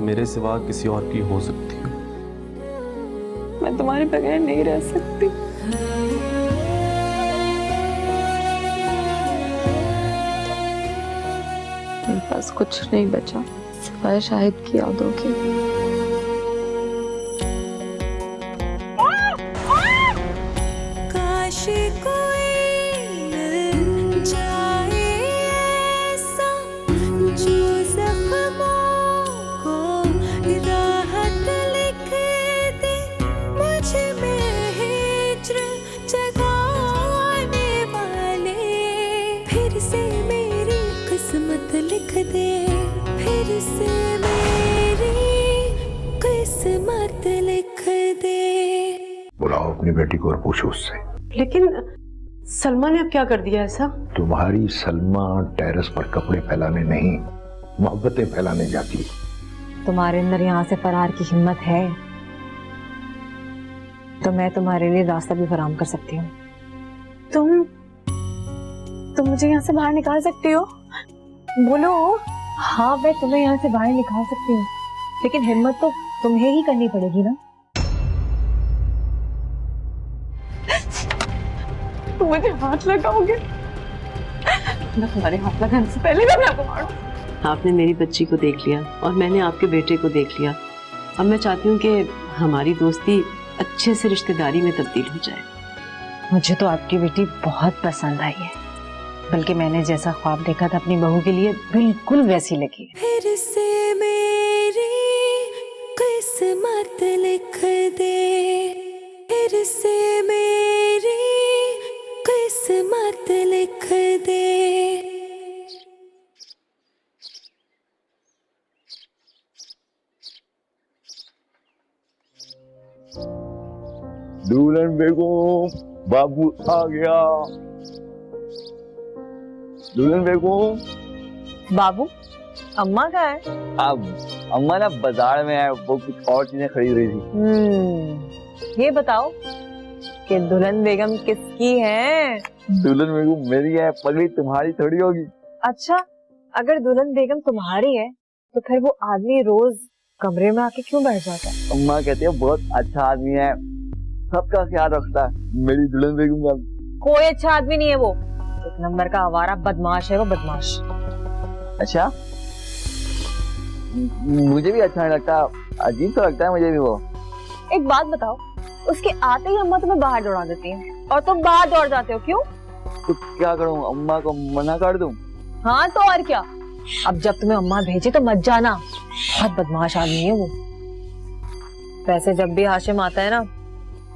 मेरे सिवा किसी और की हो सकती हो। मैं तुम्हारे बगैर नहीं रह सकती। मेरे पास कुछ नहीं बचा सिवाय शाहिद की यादों की। बुलाओ अपनी बेटी को और पूछो उससे। लेकिन सलमा ने अब क्या कर दिया ऐसा? तुम्हारी सलमा टेरेस पर कपड़े फैलाने नहीं, मोहब्बतें फैलाने जाती है। तुम्हारे अंदर यहाँ से फरार की हिम्मत है तो मैं तुम्हारे लिए रास्ता भी फराहम कर सकती हूँ। तुम मुझे यहाँ से बाहर निकाल सकती हो? बोलो। हाँ, मैं तुम्हें यहाँ से बाहर निकाल सकती हूँ, लेकिन हिम्मत तो तुम्हें ही करनी पड़ेगी ना। तुम मुझे हाथ लगाओगे? मैं तुम्हारे हाथ लगाने से पहले मैं आपको मारूं। आपने मेरी बच्ची को देख लिया और मैंने आपके बेटे को देख लिया। अब मैं चाहती हूँ कि हमारी दोस्ती अच्छे से रिश्तेदारी में तब्दील हो जाए। मुझे तो आपकी बेटी बहुत पसंद आई है, बल्कि मैंने जैसा ख्वाब देखा था अपनी बहू के लिए बिल्कुल वैसी लगी। फिर से मेरी किस्मत लिख दे, फिर से मेरी किस्मत लिख दे। दुल्हन बेगम, बाबू आ गया। दुल्हन बेगम। बाबू, अम्मा कहाँ है? अब अम्मा ना बाजार में है, वो कुछ और चीजें खरीद रही थी। ये बताओ कि दुल्हन बेगम किसकी है? दुल्हन बेगम मेरी है, पगड़ी तुम्हारी थोड़ी होगी। अच्छा, अगर दुल्हन बेगम तुम्हारी है तो फिर वो आदमी रोज कमरे में आके क्यों बैठ जाता है? अम्मा कहती है बहुत अच्छा आदमी है, सबका ख्याल रखता है। मेरी दुल्हन बेगम का कोई अच्छा आदमी नहीं है, वो एक नंबर का आवारा बदमाश है, वो बदमाश। अच्छा, मुझे भी अच्छा नहीं लगता, अजीब तो लगता है मुझे भी वो। एक बात बताओ, उसके आते ही अम्मा तुम्हें बाहर दौड़ा देती है और तुम बाहर दौड़ जाते हो, क्यों? तो क्या करूं, अम्मा को मना कर दूं? हाँ तो और क्या, अब जब तुम्हें अम्मा भेजे तो मत जाना, बहुत बदमाश आदमी है वो। वैसे जब भी हाशिम आता है ना,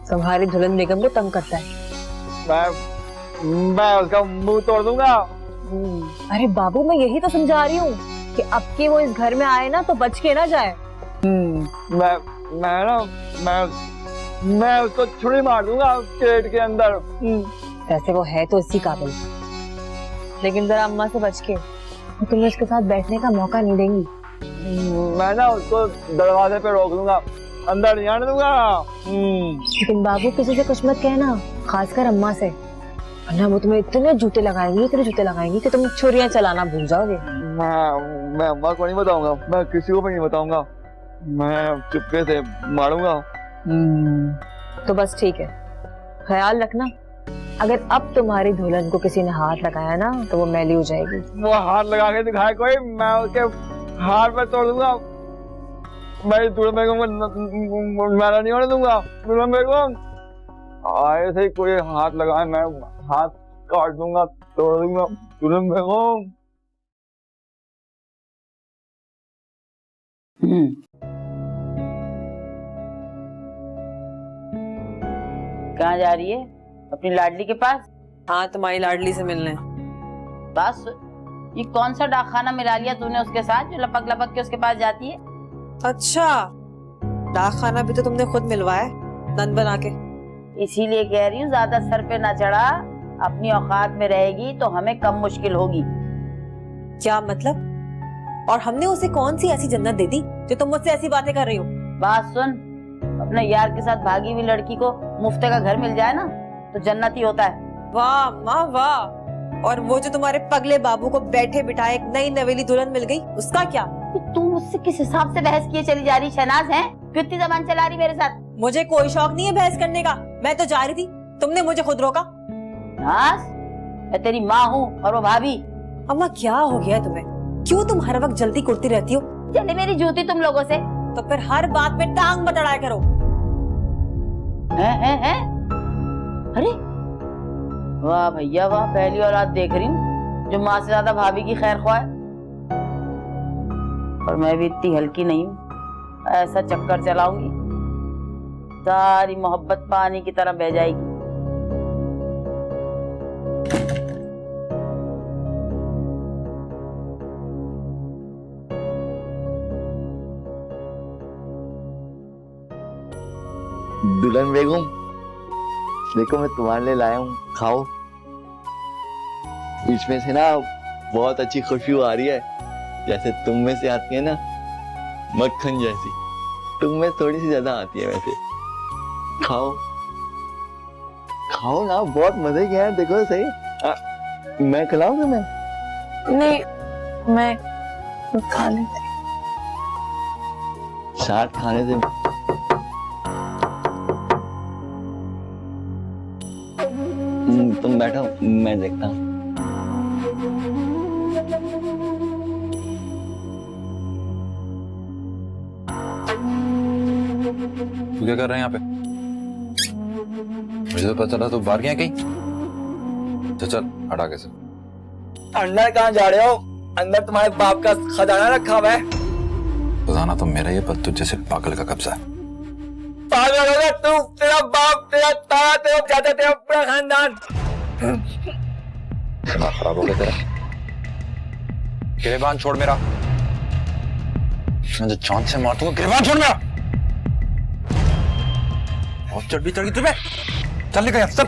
तुम्हारी दुल्हन बेगम को तंग करता है। मैं उसका मुंह तोड़ दूंगा। अरे बाबू, मैं यही तो समझा रही हूँ कि अब के वो इस घर में आए ना तो बच के ना जाए। मैं उसको छुरी मार दूंगा पेट के अंदर। वैसे वो है तो इसी काबिल, लेकिन जरा अम्मा से बच के, वो तुम्हें उसके साथ बैठने का मौका नहीं देंगी। मैं ना उसको दरवाजे पे रोक दूंगा, अंदर नहीं आने दूंगा। लेकिन बाबू, किसी से कुछ मत कहना, खासकर अम्मा से, वरना वो तुम्हें इतने जूते लगाएंगी कि तुम छुरियां चलाना भूल जाओगे। मैं अम्मा को नहीं बताऊंगा, मैं किसी को भी नहीं बताऊंगा, मैं चुपके से मारूंगा। तो बस ठीक है, ख्याल रखना, अगर अब तुम्हारी दुल्हन को किसी ने हाथ लगाया ना तो वो मैली हो जाएगी। वो हाथ लगा के दिखाए कोई, मैं उसके हाथ पे तोड़ दूंगा। मैं दुल्हन बेगम को मैला नहीं होने दूंगा। दुल्हन बेगम आए से कोई हाथ लगाए, मैं हाथ काट दूंगा, तोड़ दूंगा। दुल्हन बेगम। कहाँ जा रही है? अपनी लाडली के पास? हाँ, तुम्हारी लाडली से मिलने। बस ये कौन सा डाकखाना मिला लिया तूने उसके साथ जो लपक लपक के उसके पास जाती है? अच्छा, डाकखाना भी तो तुमने खुद मिलवाया नन बना के। इसीलिए कह रही हूँ ज्यादा सर पे ना चढ़ा, अपनी औकात में रहेगी तो हमें कम मुश्किल होगी। क्या मतलब? और हमने उसे कौन सी ऐसी जन्नत दे दी जो तुम मुझसे ऐसी बातें कर रही हो? बात सुन, अपने यार के साथ भागी हुई लड़की को मुफ्त का घर मिल जाए ना तो जन्नत ही होता है। वाह माँ वाह। और वो जो तुम्हारे पगले बाबू को बैठे बिठाए एक नई नवेली दुल्हन मिल गई, उसका क्या? कि तू मुझसे किस हिसाब से बहस किए चली जा रही शहनाज है? कितनी जबान चला रही मेरे साथ? मुझे कोई शौक नहीं है बहस करने का, मैं तो जा रही थी, तुमने मुझे खुद रोका। नाज, मैं तेरी माँ हूँ और वो भाभी। अम्मा क्या हो गया तुम्हें? क्यों तुम हर वक्त जल्दी कुर्ती रहती हो? चले मेरी जूती तुम लोगों से। तो फिर हर बात में टांग बटड़ाया करो। है? अरे वाह भैया वाह, पहली औलाद देख रही हूँ जो माँ से ज्यादा भाभी की खैर ख्वाह है। और मैं भी इतनी हल्की नहीं हूँ, ऐसा चक्कर चलाऊंगी सारी मोहब्बत पानी की तरह बह जाएगी। दुल्हन बेगम, देखो मैं तुम्हारे लिए लाया हूँ, खाओ। इसमें से ना बहुत अच्छी खुशबू आ रही है, जैसे तुम में से आती है ना मक्खन जैसी। तुम में थोड़ी सी ज्यादा आती है वैसे। खाओ खाओ ना, बहुत मजे के हैं, देखो सही। मैं खिलाऊं तुम्हें? नहीं, मैं खा लेती। साथ खाने से तुम बैठो, मैं देखता हूँ। तू क्या कर रहा है यहाँ पे? मुझे तो पता चला तू बाहर गया कहीं। चल हटा के से। अंदर कहाँ जा रहे हो? अंदर तुम्हारे बाप का खजाना रखा हुआ है। खजाना तो मेरा ही, पर तुझ जैसे पागल का कब्जा है। पागल होगा तू, तेरा बाप, तेरा ताया, तेरा चाचा, तेरा पूरा खानदान। दिमाग खराब हो गया तेरा। गिरेबान छोड़ मेरा, मैं जो चांद से मार दूंगा। गिरेबान छोड़ मेरा। बहुत चढ़ी चढ़ी तुम्हें। चल निकल यहाँ, चल।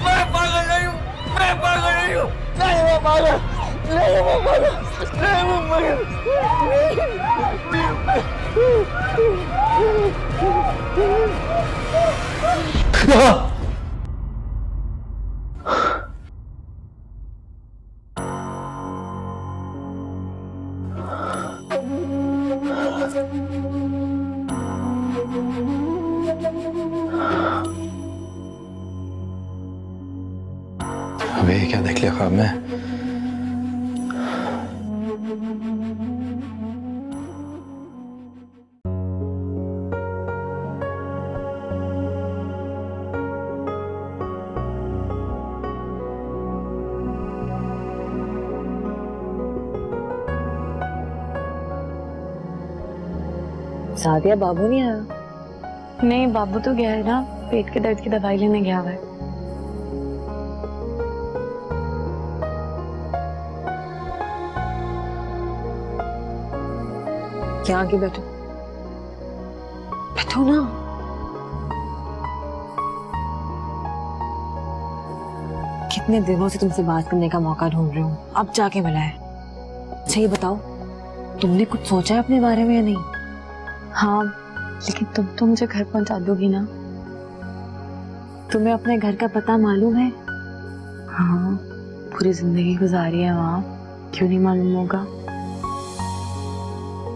मैं पागल नहीं हूँ, मैं पागल नहीं हूँ। नहीं वो पागल, नहीं वो पागल, नहीं वो पागल। अबे क्या देख लिया ख्वाब में? सादिया, बाबू नहीं आया? नहीं, बाबू तो गया है ना, पेट के दर्द की दवाई लेने गया हुआ है। क्या आके बैठो, बैठो ना। कितने दिनों से तुमसे बात करने का मौका ढूंढ रही हूँ, अब जाके मिला है। अच्छा ये बताओ, तुमने कुछ सोचा है अपने बारे में या नहीं? हाँ, लेकिन तुम तो मुझे घर पहुंचा दोगी ना? तुम्हें अपने घर का पता मालूम है? हाँ, पूरी जिंदगी गुजारी है वहाँ, क्यों नहीं मालूम होगा?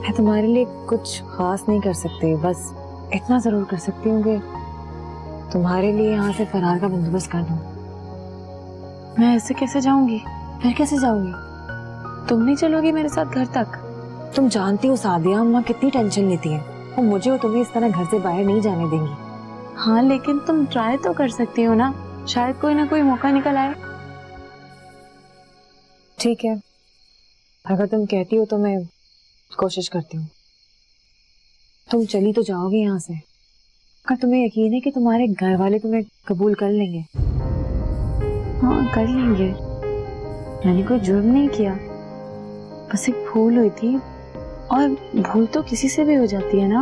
मैं तुम्हारे लिए कुछ खास नहीं कर सकती, बस इतना जरूर कर सकती हूँ कि तुम्हारे लिए यहाँ से फरार का बंदोबस्त कर दूँ। मैं ऐसे कैसे जाऊंगी? फिर कैसे जाऊंगी? तुम नहीं चलोगी मेरे साथ घर तक? तुम जानती हो सादिया, अम्मा कितनी टेंशन लेती है, और मुझे और तुम्हें इस तरह घर से बाहर नहीं जाने देंगी। हाँ, लेकिन तुम ट्राई तो कर सकती हो ना, शायद कोई ना कोई मौका निकल आए। ठीक है, अगर तुम कहती हो तो मैं कोशिश करती हूँ। तुम चली तो जाओगे यहाँ से, अगर तुम्हें यकीन है कि तुम्हारे घर वाले तुम्हें कबूल कर लेंगे? हाँ, कर लेंगे। मैंने कोई जुर्म नहीं किया, बस एक भूल हुई थी, और भूल तो किसी से भी हो जाती है ना।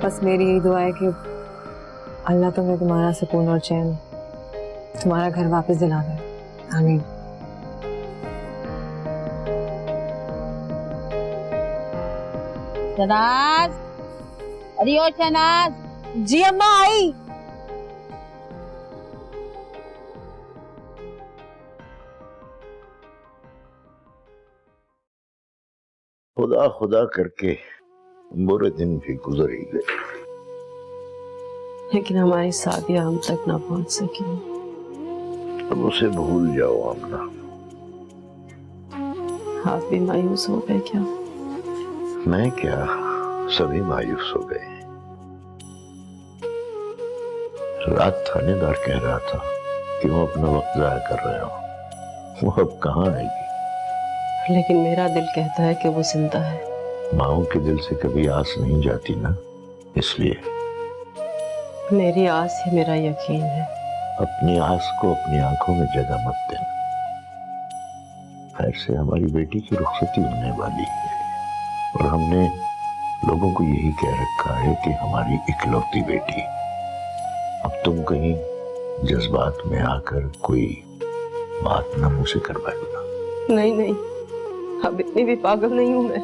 बस मेरी यही दुआ है कि अल्लाह तुम्हें तुम्हारा सुकून और चैन, तुम्हारा घर वापस दिला दे। आमीन। शहनाज, अरे ओ शहनाज। जी अम्मा आई। खुदा खुदा करके बुरे दिन भी गुजर ही गए। लेकिन हमारी सादिया हम तक ना पहुंच सकी। अब उसे भूल जाओ आमना। आप भी मायूस हो गए क्या? मैं क्या, सभी मायूस हो गए। रात थानेदार कह रहा था कि वो अपना वक्त जाया कर रहे हो, वो अब कहाँ आएगी। लेकिन मेरा दिल कहता है कि वो जिंदा है। माओ के दिल से कभी आस नहीं जाती ना, इसलिए मेरी आस ही मेरा यकीन है। अपनी आस को अपनी आंखों में जगह मत देना। खैर से हमारी बेटी की रुखसती होने वाली है और हमने लोगों को यही कह रखा है कि हमारी इकलौती बेटी। अब तुम कहीं जज्बात में आकर कोई बात न मुझसे करवा देना। नहीं नहीं, अब इतनी भी पागल नहीं हूं मैं।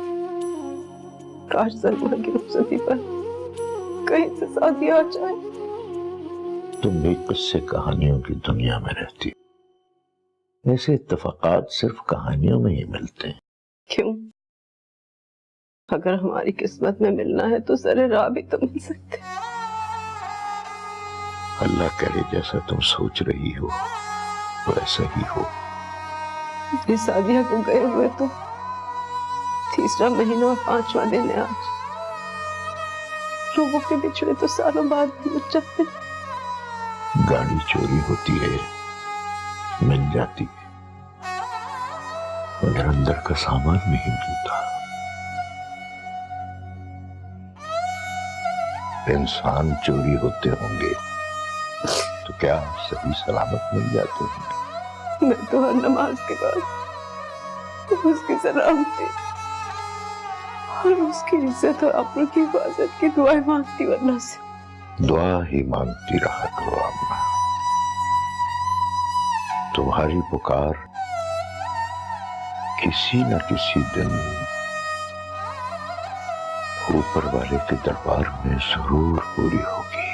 काश सलमा की रुखसती पर कहीं से शादी आ जाए। तुम भी किस्से कहानियों की दुनिया में रहती हो। ऐसे इत्तेफाकात सिर्फ कहानियों में ही मिलते हैं। क्यों? अगर हमारी किस्मत में मिलना है तो सरे राह भी तो मिल सकते। अल्लाह करे जैसा तुम सोच रही हो वैसा ही हो। मेरी सादिया को गए हुए तो 3रा महीना और 5वां दिन है आज। लोगों के बिछड़े तो सालों बाद भी मिल जाते। गाड़ी चोरी होती है, मिल जाती है, मगर अंदर का सामान नहीं मिलता। इंसान चोरी होते होंगे तो क्या सही सलामत मिल जाते हैं? मैं तो हर नमाज के बाद उसकी सलामती और उसकी इज्जत और अपनों की हिफाजत की दुआएं मांगती, वरना से दुआ ही मांगती रहा करो अम्मा। तुम्हारी पुकार किसी न किसी दिन ऊपर वाले के दरबार में जरूर पूरी होगी।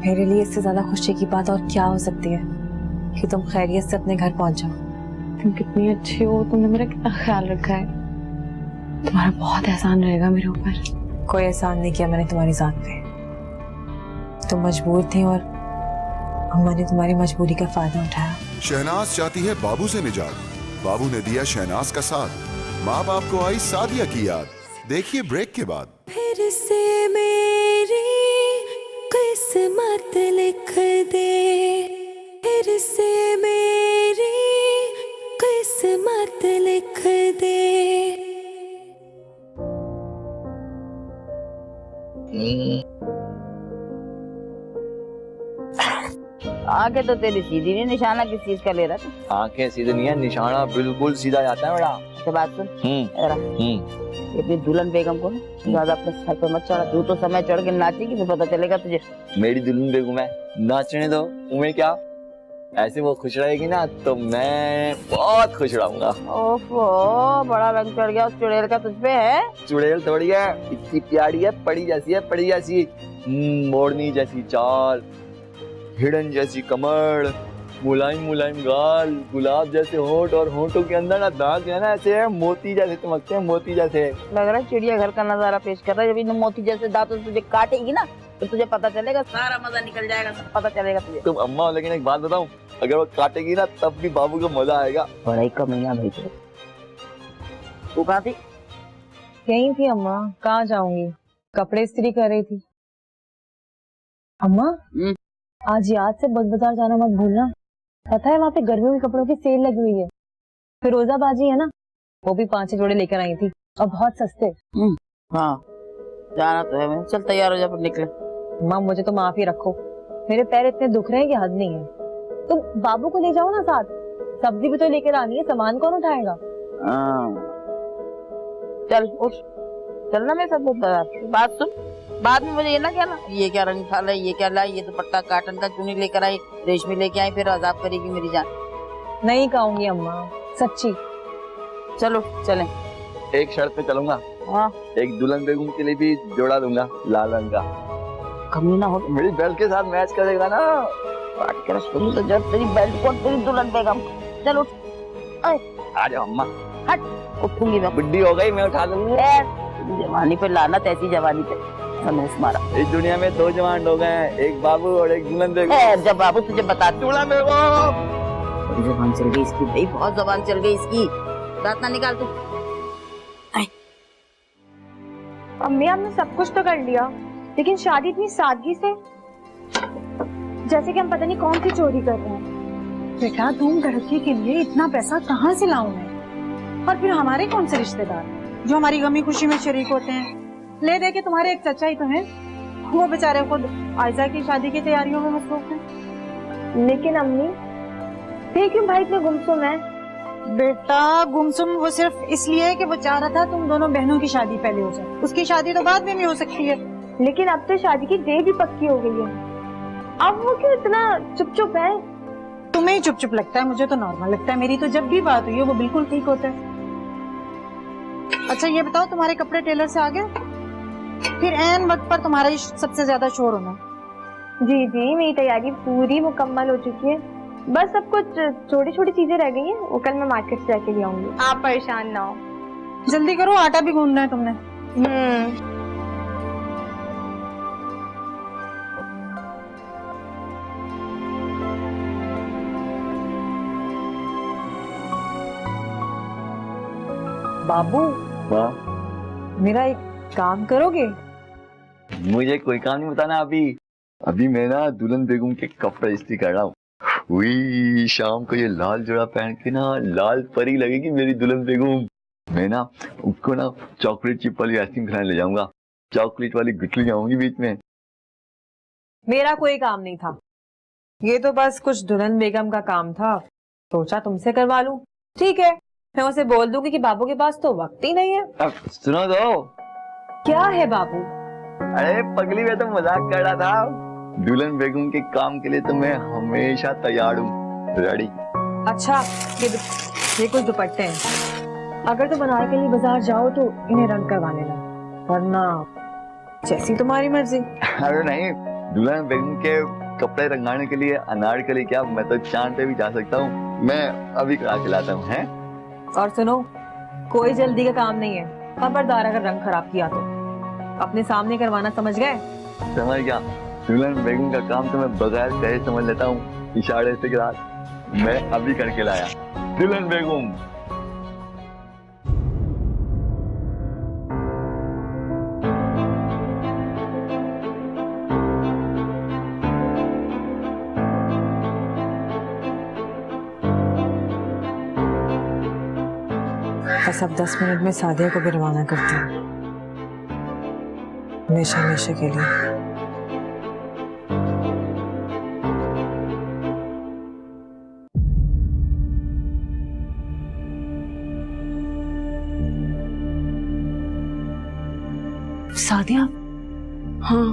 मेरे लिए इससे ज्यादा खुशी की बात और क्या हो सकती है कि तुम खैरियत से अपने घर पहुंच जाओ। तुम कितनी अच्छी हो, तुमने मेरा कितना ख्याल रखा है। तुम्हारा बहुत एहसान रहेगा मेरे ऊपर। कोई एहसान नहीं किया मैंने तुम्हारी जात पे। तुम मजबूर थी और अम्मा ने तुम्हारी मजबूरी का फायदा उठाया। शहनाज चाहती है बाबू से निजात, बाबू ने दिया शहनाज का साथ। माँ बाप को आई सादिया की याद। देखिए ब्रेक के बाद। फिर से मेरी किस्मत लिख दे, फिर से मेरी किस्मत लिख दे। आगे तो तेरी सीधी नहीं, निशाना किस चीज का ले रहा था? आंखें सीधी नहीं है, निशाना बिल्कुल सीधा जाता है बेटा। अच्छा बात सुन, अपनी दुल्हन बेगम को ना ज्यादा अपने सर पे मत चढ़ा। तू तो समय चढ़ के नाचेगी फिर पता चलेगा तुझे। मेरी दुल्हन बेगम है, नाचने दो। तुम्हें क्या, ऐसे वो खुश रहेगी ना तो मैं बहुत खुश रहूंगा। ओफो, बड़ा रंग चढ़ गया उस चुड़ैल का तुझ पे है। चुड़ैल थोड़ी है, इतनी प्यारी है, पड़ी जैसी है, पड़ी जैसी। मोरनी जैसी चाल, हिरन जैसी कमर, मुलायम मुलायम गाल, गुलाब जैसे होंठ और होंठों के अंदर ना दांत है ना ऐसे मोती जैसे चमकते हैं, मोती जैसे। लग रहा है चिड़िया घर का नजारा पेश कर रहा है। जब इन मोती जैसे दांतों से तुझे काटेगी ना तो तुझे पता चलेगा, सारा मजा निकल जाएगा, सब पता चलेगा तुझे। तुम अम्मा हो, लेकिन एक बात बताऊं, अगर वो काटेगी ना तब भी बाबू को मजा आएगा। बड़ाई का महीना भाई। तू कहाँ थी? यहीं थी अम्मा, कहाँ जाऊंगी, कपड़े इस्त्री कर रही थी। अम्मा आज याद से बग बाजार जाना मत भूलना। पता है वहाँ पे गर्मियों के कपड़ों की सेल लगी हुई है। फिरोजाबाजी है ना, वो भी 5-6 जोड़े लेकर आई थी और बहुत सस्ते। हाँ जाना तो है। मैं चल तैयार हो जा फिर निकले। माँ मुझे तो माफ ही रखो, मेरे पैर इतने दुख रहे हैं कि हद नहीं है। तुम बाबू को ले जाओ ना साथ, सब्जी भी तो लेकर आनी है, सामान कौन उठाएगा? चल उठ, चलना मेरे साथ। बात सुन, बाद में मुझे ये ना कहना ये क्या रंग था, ये क्या लाई, ये दुपट्टा काटन का चुनी लेकर आई, रेशमी लेके आई, फिर अजाब करेगी मेरी जान। नहीं कहूंगी अम्मा, सच्ची। चलो चलें। एक शर्त पे चलूंगा। हाँ, एक दुल्हन बेगम के लिए भी जोड़ा दूंगा लाल रंग का। कमी ना हो मेरी बेल्ट के साथ मैच करेगा ना। बात कर सुन तो जब तेरी बेल्ट को तेरी दुल्हन बेगम। चलो आ जाओ अम्मा। हट, उठूंगी मैं। बुड्ढी हो गई, मैं उठा लूंगी। जवानी पे लानत, ऐसी जवानी पे फनूस मारा। इस दुनिया में दो जवान लोग हैं, एक बाबू और एक दुल्हन बेगम। जब बाबू तुझे बता दुल्हन बेगम। बड़ी जबान चल गई इसकी भाई, बहुत जबान चल गई इसकी। दांत ना निकाल तू। अम्मी हमने सब कुछ तो कर लिया, लेकिन शादी इतनी सादगी से, जैसे कि हम पता नहीं कौन सी चोरी कर रहे हैं। बेटा धूम धड़के के लिए इतना पैसा कहाँ से लाऊं मैं? और फिर हमारे कौन से रिश्तेदार जो हमारी गमी खुशी में शरीक होते हैं? ले दे के तुम्हारे एक चाचा ही तो हैं, वो बेचारे खुद आयजा की शादी की तैयारियों में मसरूफ हैं। लेकिन अम्मी फिर क्यों भाई इतने गुमसुम है? बेटा गुमसुम वो सिर्फ इसलिए है कि वो चाह रहा था तुम दोनों बहनों की शादी पहले हो जाए, उसकी शादी तो बाद में भी हो सकती है। लेकिन अब तो शादी की डेट भी पक्की हो गई है, अब वो क्यों इतना चुप चुप है? तुम्हें ही चुप चुप लगता है, मुझे तो नॉर्मल लगता है। मेरी तो जब भी बात हुई है वो बिल्कुल ठीक होता है। अच्छा ये बताओ तुम्हारे कपड़े टेलर से आ गए? फिर ऐन वक्त पर तुम्हारा ही सबसे ज्यादा शोर होना। जी जी मेरी तैयारी पूरी मुकम्मल हो चुकी है, बस सब कुछ छोटी छोटी चीजें रह गई हैं, वो कल मैं मार्केट से जाके ले आऊंगी। आप परेशान ना हो। जल्दी करो, आटा भी गूंदना है तुमने। बाबू वाह, मेरा एक काम करोगे? मुझे कोई काम नहीं बताना अभी मैं ना दुल्हन बेगम के कपड़े इस्त्री कर रहा हूँ। हुई शाम को ये लाल जोड़ा पहन के ना लाल परी लगेगी मेरी दुल्हन बेगम। मैं ना उसको ना चॉकलेट चिप वाली आइसक्रीम खिलाने ले जाऊंगा, चॉकलेट वाली गुठली जाऊंगी बीच में। मेरा कोई काम नहीं था, ये तो बस कुछ दुल्हन बेगम का काम था, सोचा तुमसे करवा लूं। ठीक है, मैं उसे बोल दूंगी कि बाबू के पास तो वक्त ही नहीं है। अब सुनो तो। क्या है बाबू? अरे पगली, मैं तो मजाक कर रहा था। दुल्हन बेगम के काम के लिए तो मैं हमेशा तैयार हूँ, रेडी। अच्छा ये कुछ दुपट्टे हैं, अगर तुम बनाने के लिए बाजार जाओ तो इन्हें रंग करवा लेना, वरना जैसी तुम्हारी मर्जी। अरे नहीं, दुल्हन बेगम के कपड़े रंगाने के लिए अनारकली क्या, मैं तो चांद पे भी जा सकता हूँ। मैं अभी करा के लाता हूँ। हैं? और सुनो, कोई जल्दी का काम नहीं है, खबरदार अगर रंग खराब किया तो अपने सामने करवाना, समझ गए? समझ गया। दुल्हन बेगम का काम तो मैं बगैर कहे समझ लेता हूँ, इशारे से गिरा। मैं अभी करके लाया। दुल्हन बेगम। बस अब 10 मिनट में सादिया को भी रवाना करते हैं, हमेशा हमेशा के लिए। सादिया? हाँ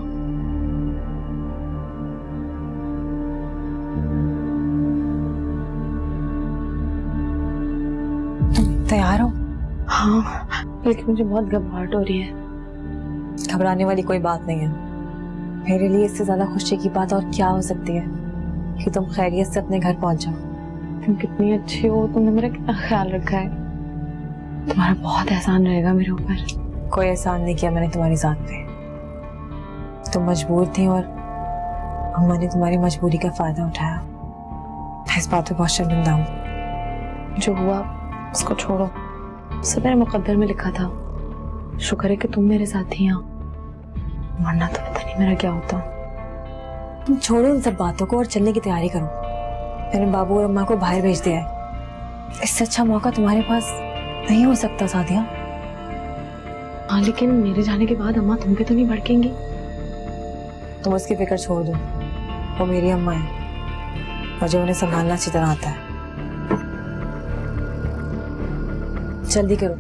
तैयार हो? हाँ, लेकिन मुझे बहुत घबराहट हो रही है। घबराने वाली कोई बात नहीं है, मेरे लिए इससे ज्यादा खुशी की बात और क्या हो सकती है कि तुम खैरियत से अपने घर पहुंच जाओ। तुम कितनी अच्छी हो, तुमने मेरा कितना ख्याल रखा है, तुम्हारा बहुत एहसान रहेगा मेरे ऊपर। कोई एहसान नहीं किया मैंने तुम्हारी जात पे, तुम मजबूर थी और अम्मा ने तुम्हारी मजबूरी का फायदा उठाया। मैं इस बात पे बहुत शर्मिंदा हूँ। जो हुआ उसको छोड़ो, सब मेरे मुकद्दर में लिखा था। शुक्र है कि तुम मेरे साथ ही हो, वरना तो पता नहीं मेरा क्या होता। तुम छोड़ो इन सब बातों को और चलने की तैयारी करो। मैंने बाबू और अम्मा को बाहर भेज दिया है, इससे अच्छा मौका तुम्हारे पास नहीं हो सकता सादिया। हाँ, लेकिन मेरे जाने के बाद अम्मा तुम पे तो नहीं भड़केंगी? तुम उसकी फिक्र छोड़ दो, वो मेरी अम्मा है, मुझे उन्हें संभालना अच्छी तरह आता है। जल्दी करो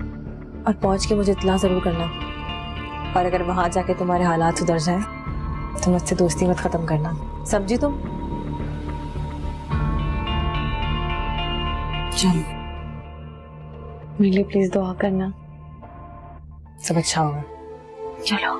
और पहुंच के मुझे इत्तला जरूर करना। और अगर वहां जाके तुम्हारे हालात सुधर जाए तो मुझसे दोस्ती मत खत्म करना, समझी तुम? चल मेरे लिए प्लीज दुआ करना। सब अच्छा होगा। चलो।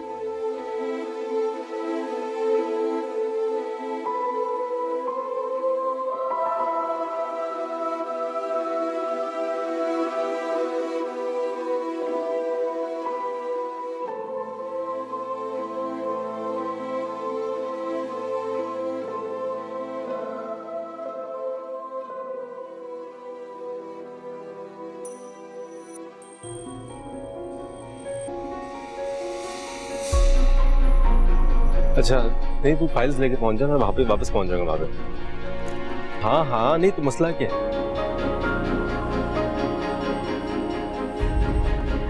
अच्छा नहीं, तू फाइल्स लेके पहुंच जा, मैं वहां पे वापस पहुंच जाऊंगा वहां पे। हाँ हाँ, नहीं तो मसला क्या है?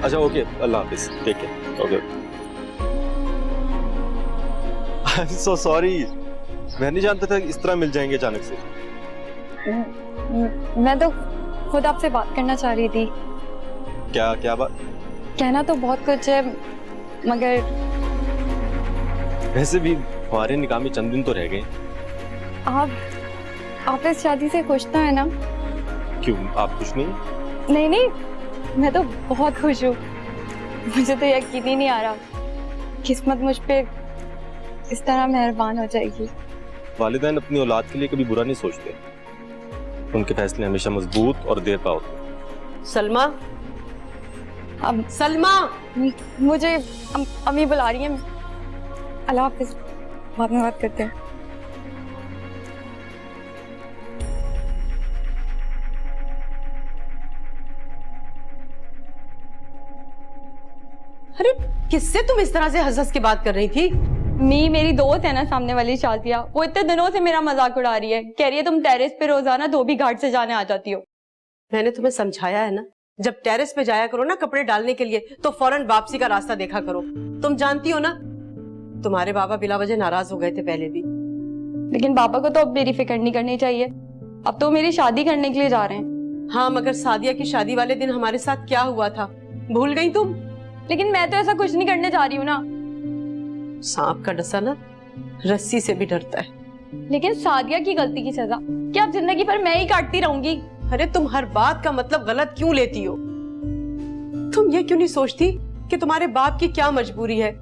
अच्छा ओके, अल्लाह हाफिज, take care, okay. I am so sorry, मैं नहीं जानता था इस तरह मिल जाएंगे अचानक से। मैं तो खुद आपसे बात करना चाह रही थी। क्या क्या बात? कहना तो बहुत कुछ है, मगर वैसे भी हमारे निकाह में चंद दिन तो रह गए। आप इस शादी से खुश तो है ना? क्यों, आप खुश नहीं? नहीं नहीं, मैं तो बहुत खुश हूँ। मुझे तो यकीन ही नहीं आ रहा, किस्मत मुझ पे इस तरह मेहरबान हो जाएगी। वालिदैन अपनी औलाद के लिए कभी बुरा नहीं सोचते, उनके फैसले हमेशा मजबूत और देर पा होते। सलमा, अब सलमा, मुझे अम्मी बुला रही है। अल्लाह हाफिज, बाद में बात करते हैं। अरे किससे तुम इस तरह से हंस के बात कर रही थी? मेरी दोस्त है ना सामने वाली शादिया, वो इतने दिनों से मेरा मजाक उड़ा रही है। कह रही है तुम टेरेस पे रोजाना धोबी घाट से जाने आ जाती हो। मैंने तुम्हें समझाया है ना, जब टेरेस पे जाया करो ना कपड़े डालने के लिए, तो फौरन वापसी का रास्ता देखा करो। तुम जानती हो ना, तुम्हारे बाबा बिला वजह नाराज हो गए थे पहले भी। लेकिन पापा को तो अब मेरी फिक्र नहीं करनी चाहिए, अब तो मेरी शादी करने के लिए जा रहे हैं। हाँ, मगर सादिया की शादी वाले दिन हमारे साथ क्या हुआ था, भूल गई तुम? लेकिन मैं तो ऐसा कुछ नहीं करने जा रही हूँ ना। सांप का डसा ना रस्सी से भी डरता है। लेकिन सादिया की गलती की सजा क्या अब जिंदगी भर मैं ही काटती रहूंगी? अरे तुम हर बात का मतलब गलत क्यों लेती हो? तुम ये क्यों नहीं सोचती कि तुम्हारे बाप की क्या मजबूरी है?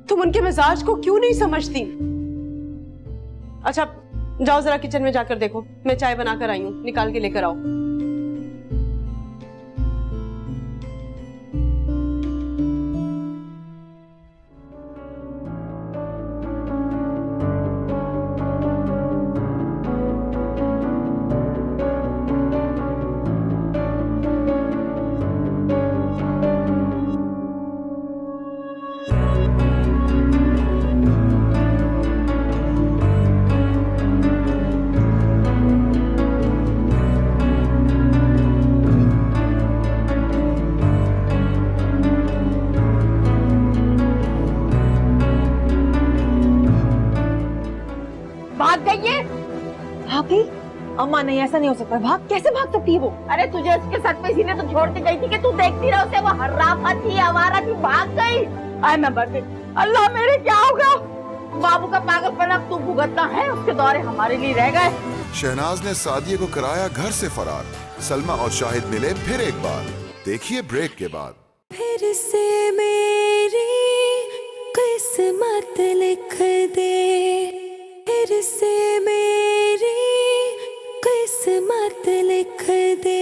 तुम उनके मिजाज को क्यों नहीं समझती? अच्छा जाओ जरा किचन में जाकर देखो, मैं चाय बनाकर आई हूँ, निकाल के लेकर आओ। भाग गई है? भागी? अम्मा नहीं, ऐसा नहीं हो सकता। भाग कैसे भाग सकती है वो? अरे तुझे उसके सर पे इसीलिए तो छोड़ के गई थी कि तू देखती रह उसे, वो हर्राफा थी, आवारा थी, भाग गई। आए मैं मर गई। अल्लाह मेरे क्या होगा? बाबू का पागलपन अब तू भुगतना है, उसके दौरे हमारे लिए रह गए। शहनाज ने सादिया को कराया घर से फरार। सलमा और शाहिद मिले फिर एक बार, देखिए ब्रेक के बाद। फिर से मेरी किस्मत लिख दे, फिर से मेरी किस्मत लिख दे।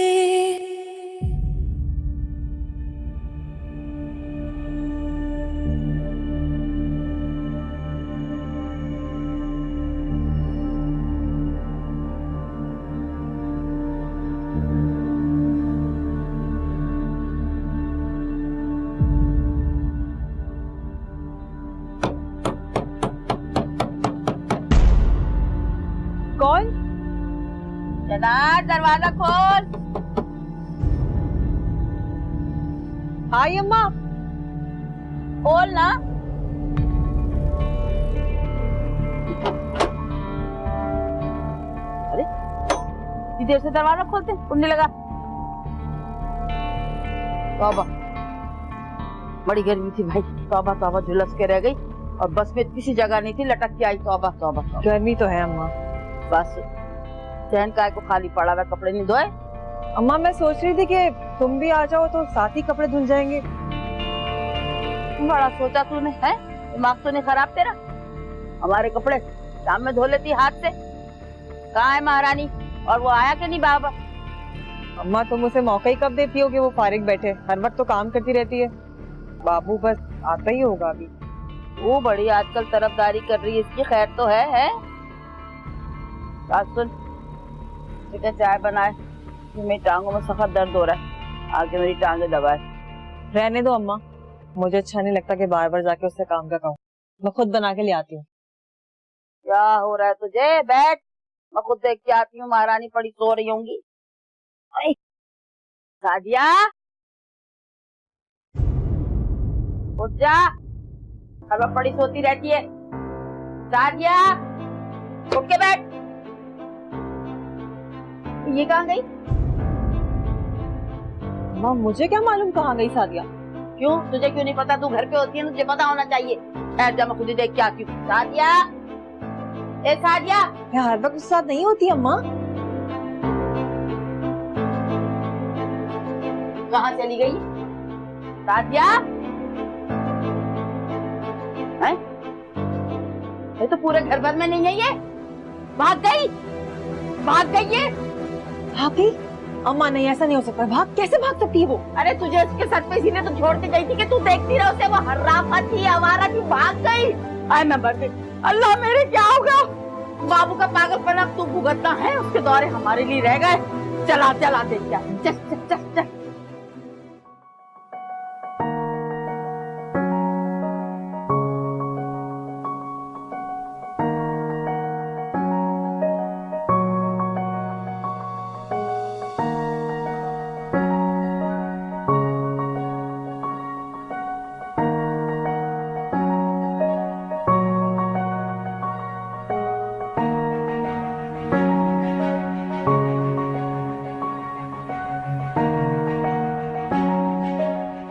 कौन? जनाब दरवाजा खोल। हाय अम्मा। खोल ना। अरे इतनी देर से दरवाजा खोलते, कुंडी लगा। बाबा बड़ी गर्मी थी भाई, तौबा तौबा झुलस के रह गई और बस में किसी जगह नहीं थी, लटक के आई। तौबा तौबा तौबा। गर्मी तो है अम्मा। बस चैन काय को खाली पड़ा हुआ, कपड़े नहीं धोए। अम्मा मैं सोच रही थी कि तुम भी आ जाओ तो साथ ही कपड़े धुल जाएंगे। बड़ा सोचा तूने, है दिमाग तो नहीं खराब तेरा? हमारे कपड़े शाम में धो लेती हाथ से। कहाँ है महारानी? और वो आया कि नहीं बाबा? अम्मा तुम उसे मौका ही कब देती हो कि वो फारिग बैठे? हर वक्त तो काम करती रहती है। बाबू बस आता ही होगा अभी। वो बड़ी आजकल तरफदारी कर रही है, इसकी खैर तो है? बात सुन, बेटा चाय बनाए, मेरी टांगों में सख्त दर्द हो रहा है, आगे मेरी टांगे दबाए। रहने दो अम्मा, मुझे अच्छा नहीं लगता कि बार बार जाके उससे काम का कहूँ। मैं खुद बना के ले आती हूँ। क्या हो रहा है तुझे? बैठ, मैं खुद देख के आती हूँ। महारानी पड़ी सो रही होंगी। सादिया उठ जा, हर वक्त पड़ी सोती रहती है। सादिया उठ के बैठ। ये कहाँ गई? अम्मा मुझे क्या मालूम कहाँ गई सादिया? क्यों, तुझे क्यों नहीं पता? तू घर पे होती है ना, तुझे पता होना चाहिए। ठहर जा, मैं खुद ही देख के आती हूँ। सादिया, ए सादिया। मैं हर वक्त उसके साथ नहीं होती अम्मा। कहाँ चली गई सादिया? है? ये तो पूरे घर भर में नहीं है, ये भाग गई है। भाग गई? अम्मा नहीं, ऐसा नहीं हो सकता। भाग कैसे भाग सकती है वो? अरे तुझे उसके सर पे इसीलिए तो छोड़ के गई थी कि तू देखती रह उसे। वो हर्राफा थी, आवारा थी, भाग गई। आए मैं मर गई। अल्लाह मेरे क्या होगा? बाबू का पागलपन अब तू भुगतना है, उसके दौरे हमारे लिए रह गए। चला चला देख क्या। चल चल चल चल।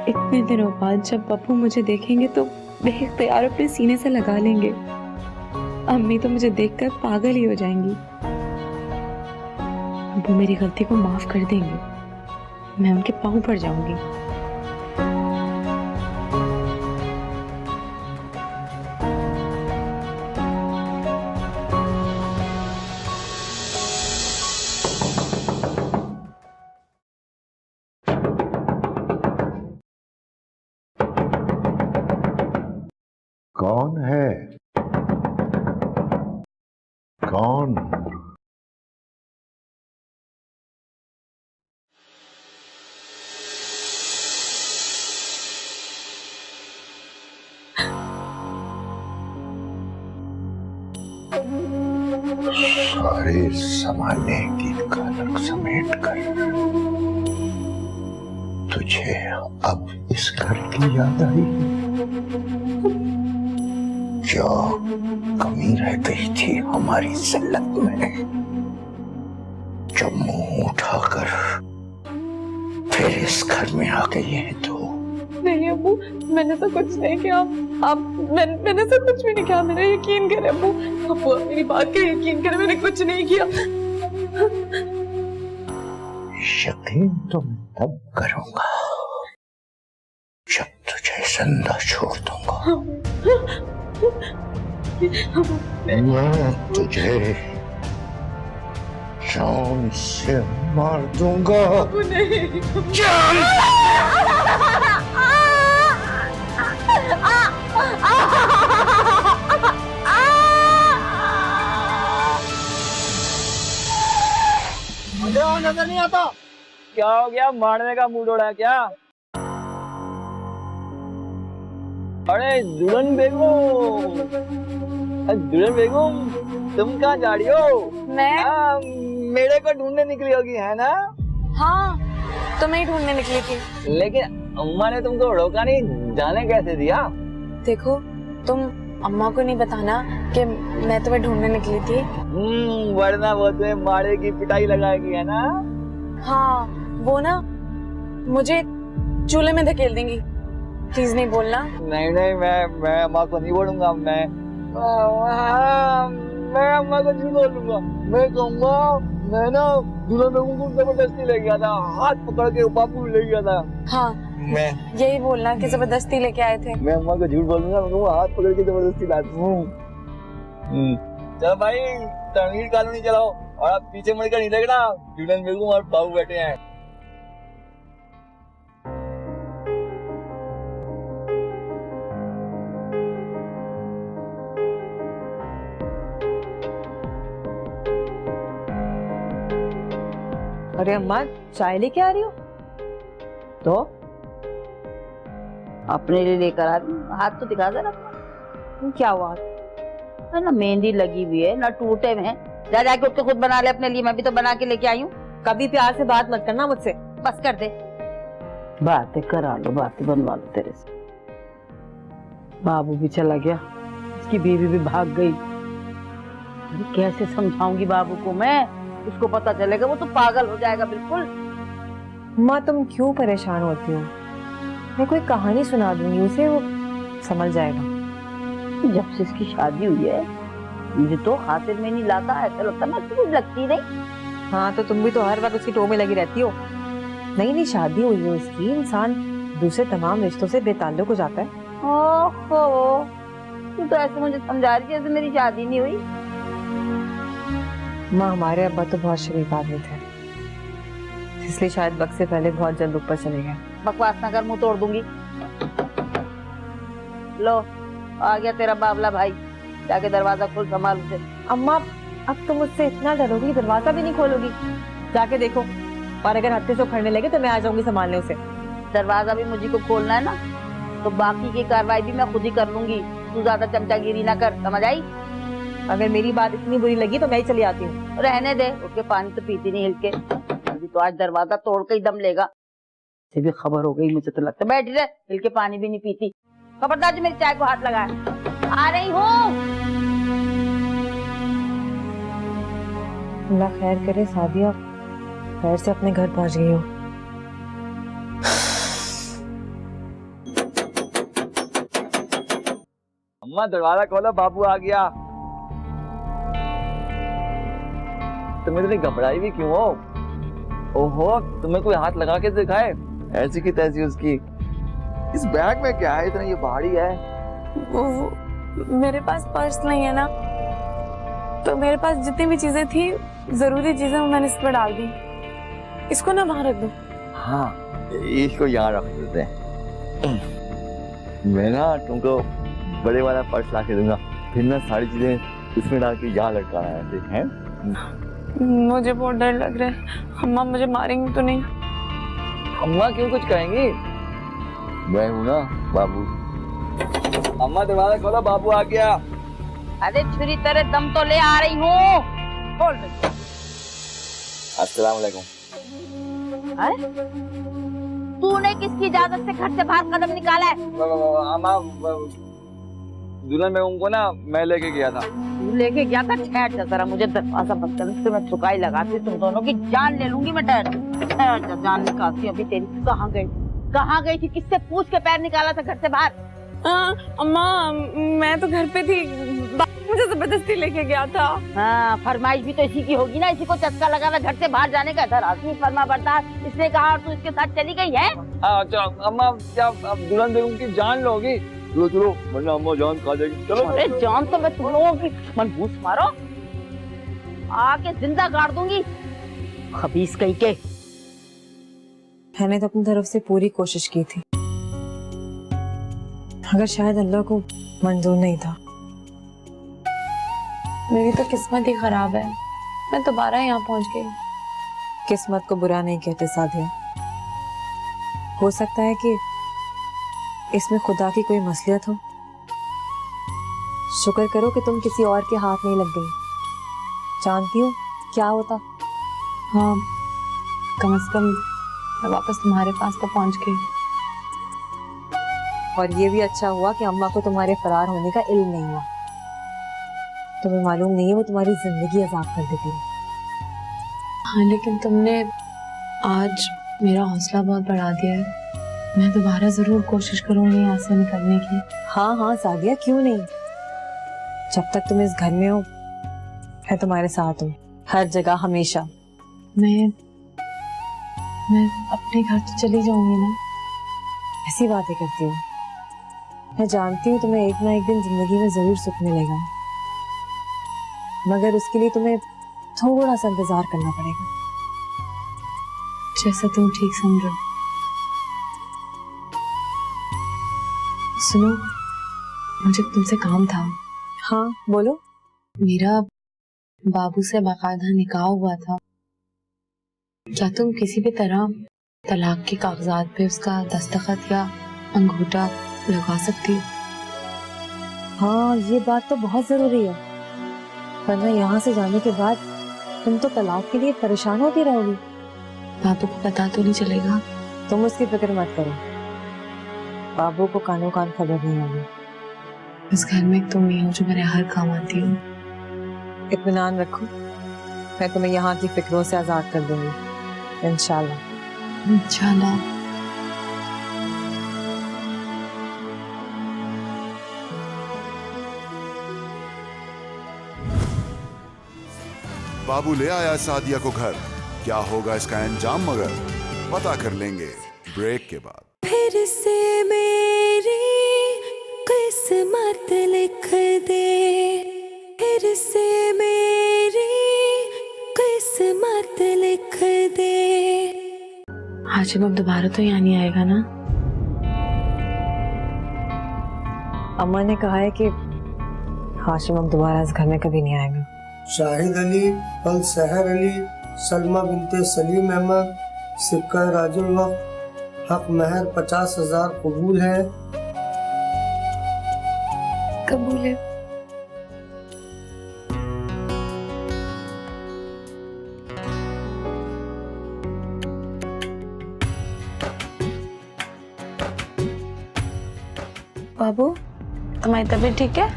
इतने दिनों बाद जब पप्पू मुझे देखेंगे तो बेख्तियार अपने सीने से लगा लेंगे। अम्मी तो मुझे देखकर पागल ही हो जाएंगी। वो मेरी गलती को माफ कर देंगे, मैं उनके पांव पड़ जाऊंगी। कौन है? कौन? सारे जमाने की कलक समेट कर तुझे अब इस घर की याद आई? जो कमी रह गई थी हमारी जिल्लत में, जो मुंह उठाकर फिर इस घर में आ गई है तो? नहीं अब्बू, मैंने तो कुछ नहीं किया। मैंने तो कुछ भी नहीं किया। मेरा यकीन करे अब्बू, अब्बू मेरी बात का यकीन करे, मैंने कुछ नहीं किया। यकीन तो मैं तब करूंगा जब तुझे जिंदा छोड़ दूंगा। मैं तुझे जान से मार दूंगा। जान! मुझे नजर नहीं आता। क्या हो गया? मारने का मूड हो रहा है क्या? अरे दुल्हन बेगम, तुम कहाँ जा रही हो? मैं मेरे को ढूंढने निकली होगी, है ना? हाँ, तो मैं ही ढूंढने निकली थी। लेकिन अम्मा ने तुमको रोका नहीं, जाने कैसे दिया? देखो, तुम अम्मा को नहीं बताना कि मैं तुम्हें ढूंढने निकली थी। वरना वो तुम्हें मारेगी, पिटाई लगाएगी, है ना? हाँ, वो ना मुझे चूल्हे में धकेल देंगी। प्लीज नहीं बोलना। नहीं नहीं, मैं अम्मा को नहीं बोलूंगा। मैं अम्मा को झूठ बोलूंगा। मैं कहूंगा मैं ना दुल्हन बेगम को जबरदस्ती ले गया था, हाथ पकड़ के बापू ले गया था। हाँ मैं यही बोलना कि जबरदस्ती लेके आए थे। मैं अम्मा को झूठ बोलूंगा, मैं कहूंगा हाथ पकड़ के जबरदस्ती लाता हूँ। चलो भाई तमीर कॉलोनी चलाओ और आप पीछे मुड़कर नहीं देखना, दुल्हन बेगम और बाबू बैठे हैं। अरे अम्मा चाय लेके आ रही हो? तो अपने लिए लेकर आ रही हूँ, हाथ तो दिखा जरा। क्या हुआ? ना मेहंदी लगी हुई है ना टूटे में, जा जाके उठ के खुद बना ले अपने लिए, मैं भी तो बना के लेके आई हूँ। कभी प्यार से बात मत करना मुझसे। बस कर दे, बातें करा लो, बातें बनवा लो तेरे से। बाबू भी चला गया, उसकी बीवी भी भाग गई। अरे कैसे समझाऊंगी बाबू को मैं, उसको पता चलेगा वो तो पागल हो जाएगा बिल्कुल। माँ तुम क्यों परेशान होती हो? मैं कोई कहानी सुना दूंगी उसे, वो समझ जाएगा। जब से इसकी शादी हुई है मुझे तो हासिल में नहीं लाता, ऐसा लगता मैं कुछ लगती नहीं। हाँ तो तुम भी तो हर वक्त उसकी टो में लगी रहती हो। नई नई शादी हुई है उसकी, इंसान दूसरे तमाम रिश्तों से बेताल्लुक हो जाता है। ओहो, तू तो ऐसे मुझे समझा रही जैसे मेरी शादी नहीं हुई। माँ हमारे अब्बा तो बहुत शरीफ आदमी थे, इसलिए शायद वक्त से पहले बहुत जल्द ऊपर चले गए। बकवास ना कर, मुंह तोड़ दूंगी। लो आ गया तेरा बाबला भाई, जाके दरवाजा खोल, संभाल उसे। अम्मा अब तुम मुझसे इतना डरोगी, दरवाजा भी नहीं खोलोगी? जाके देखो, और अगर हत्थे से उखड़ने लगे तो मैं आ जाऊंगी संभालने उसे। दरवाजा भी मुझे को खोलना है ना, तो बाकी की कार्रवाई भी मैं खुद ही कर लूंगी। तू ज्यादा चमचागिरी ना कर, समझ आई? अगर मेरी बात इतनी बुरी लगी तो मैं ही चली आती हूँ। रहने दे, उसके पानी तो पीती नहीं हिलके, अभी तो आज दरवाजा तोड़ के ही दम लेगा। से भी खबर हो गई मुझे तो लगता। बैठ रहे, हिलके पानी भी नहीं पीती। खबरदार जो मेरी चाय को हाथ लगाया। आ रही हूँ। अल्लाह खैर करे, सादिया खैर से अपने घर पहुंच गई हो। अम्मा दरवाजा खोलो, बाबू आ गया। तुम इतनी घबराई भी क्यों हो? ओहो, तुम्हें कोई हाथ लगा के दिखाए? ऐसी की तैसी उसकी। इस बैग में क्या है, इतना ये भारी है? वो मेरे पास पर्स नहीं है ना, तो मेरे पास जितनी भी चीजें थी, जरूरी चीजें, वो मैंने इस पर डाल दी। इसको ना बाहर रख दो। हाँ इसको यहाँ रख देते हैं। मैं ना तुमको बड़े वाला पर्स ला के दूंगा, फिर ना सारी चीजें उसमें डाल के यहाँ लटकाना है। मुझे बहुत डर लग रहा है, अम्मा मुझे मारेंगी तो नहीं? अम्मा क्यों कुछ कहेंगी? मैं हूँ ना बाबू। अम्मा दरवाजा खोलो, बाबू आ गया। अरे छुरी तेरे दम तो ले आ रही हूँ, खोल दे। अस्सलाम वालेकुम। तूने किसकी इजाजत से घर से बाहर कदम निकाला है? अम्मा दुल्हन बेगम को ना मैं लेके गया था। तू लेके गया था? ठहर जा जरा, मुझे दरवाजा बंद करने से मैं चुकाई लगाती, तुम दोनों की जान ले लूंगी मैं। ठहर जा, जान निकालती अभी तेरी। कहाँ गई थी? किससे पूछ के पैर निकाला था घर से बाहर? अम्मा मैं तो घर पे थी, मुझे जबरदस्ती लेके गया था। हाँ फरमाइश भी तो इसी की होगी ना, इसी को चस्का लगा हुआ घर से बाहर जाने का। इधर आदमी फरमा बरदार इसने कहा और तू इसके साथ चली गई है। अच्छा अम्मा क्या अब दुल्हन बेगम की जान लोगी? चलो चलो, वरना अम्मा जान खा जाएगी। चलो। अरे जान तो मैं तुम लोगों की मनहूस मारो, आके जिंदा गाड़ दूंगी। खबीस कहीं के। मैंने तो अपनी तरफ से पूरी कोशिश की थी, मगर शायद अल्लाह को मंजूर नहीं था। मेरी तो किस्मत ही खराब है, मैं दोबारा यहाँ पहुंच गई। किस्मत को बुरा नहीं कहते सादिया, हो सकता है कि इसमें खुदा की कोई मसलियत हो। शुक्र करो कि तुम किसी और के हाथ नहीं लग गई। जानती हो क्या होता? हाँ कम से कम मैं वापस तुम्हारे पास तो पहुंच गई। और ये भी अच्छा हुआ कि अम्मा को तुम्हारे फरार होने का इल्म नहीं हुआ। तुम्हें मालूम नहीं है वो तुम्हारी जिंदगी आजाद कर देती है। हाँ लेकिन तुमने आज मेरा हौसला बहुत बढ़ा दिया है। मैं दोबारा जरूर कोशिश करूंगी यहाँ से निकलने की। हाँ हाँ सादिया, क्यों नहीं। जब तक तुम इस घर में हो मैं तुम्हारे साथ हूँ, हर जगह, हमेशा। मैं अपने घर तो चली जाऊंगी ना। ऐसी बातें करती हूँ। मैं जानती हूँ तुम्हें एक ना एक दिन जिंदगी में जरूर सुख मिलेगा, मगर उसके लिए तुम्हें थोड़ा सा इंतजार करना पड़ेगा। जैसा तुम ठीक समझो। सुनो, मुझे तुमसे काम था। हाँ बोलो। मेरा बाबू से बाकायदा निकाह हुआ था, क्या तुम किसी भी तरह तलाक के कागजात पे उसका दस्तखत या अंगूठा लगा सकती हो? हाँ ये बात तो बहुत जरूरी है, वरना यहाँ से जाने के बाद तुम तो तलाक के लिए परेशान होती रहोगी। बाबू को पता तो नहीं चलेगा? तुम उसकी फिक्र मत करो, बाबू को कानों कान खबर नहीं होगी। इस घर में तुम ही हो जो मेरे हर काम आती हो। इत्मीनान रखो, मैं तुम्हें यहाँ की फिक्रों से आजाद कर दूंगी इंशाल्लाह। इंशाल्लाह। बाबू ले आया सादिया को घर, क्या होगा इसका अंजाम मगर पता कर लेंगे ब्रेक के बाद। फिर से मेरी किस्मत लिख दे, फिर से मेरी किस्मत लिख दे। हाशिम अब दोबारा तो यहाँ नहीं आएगा ना? अम्मा ने कहा है कि हाशिम अब दोबारा इस घर में कभी नहीं आएगा। शाहिद अली, अल सहर अली, सलमा बिनते सलीम अहमद, सिक्का राजुल वक्त, हक महर 50,000 कबूल है। कबूल है। बाबू, तुम्हारी तबीयत ठीक है?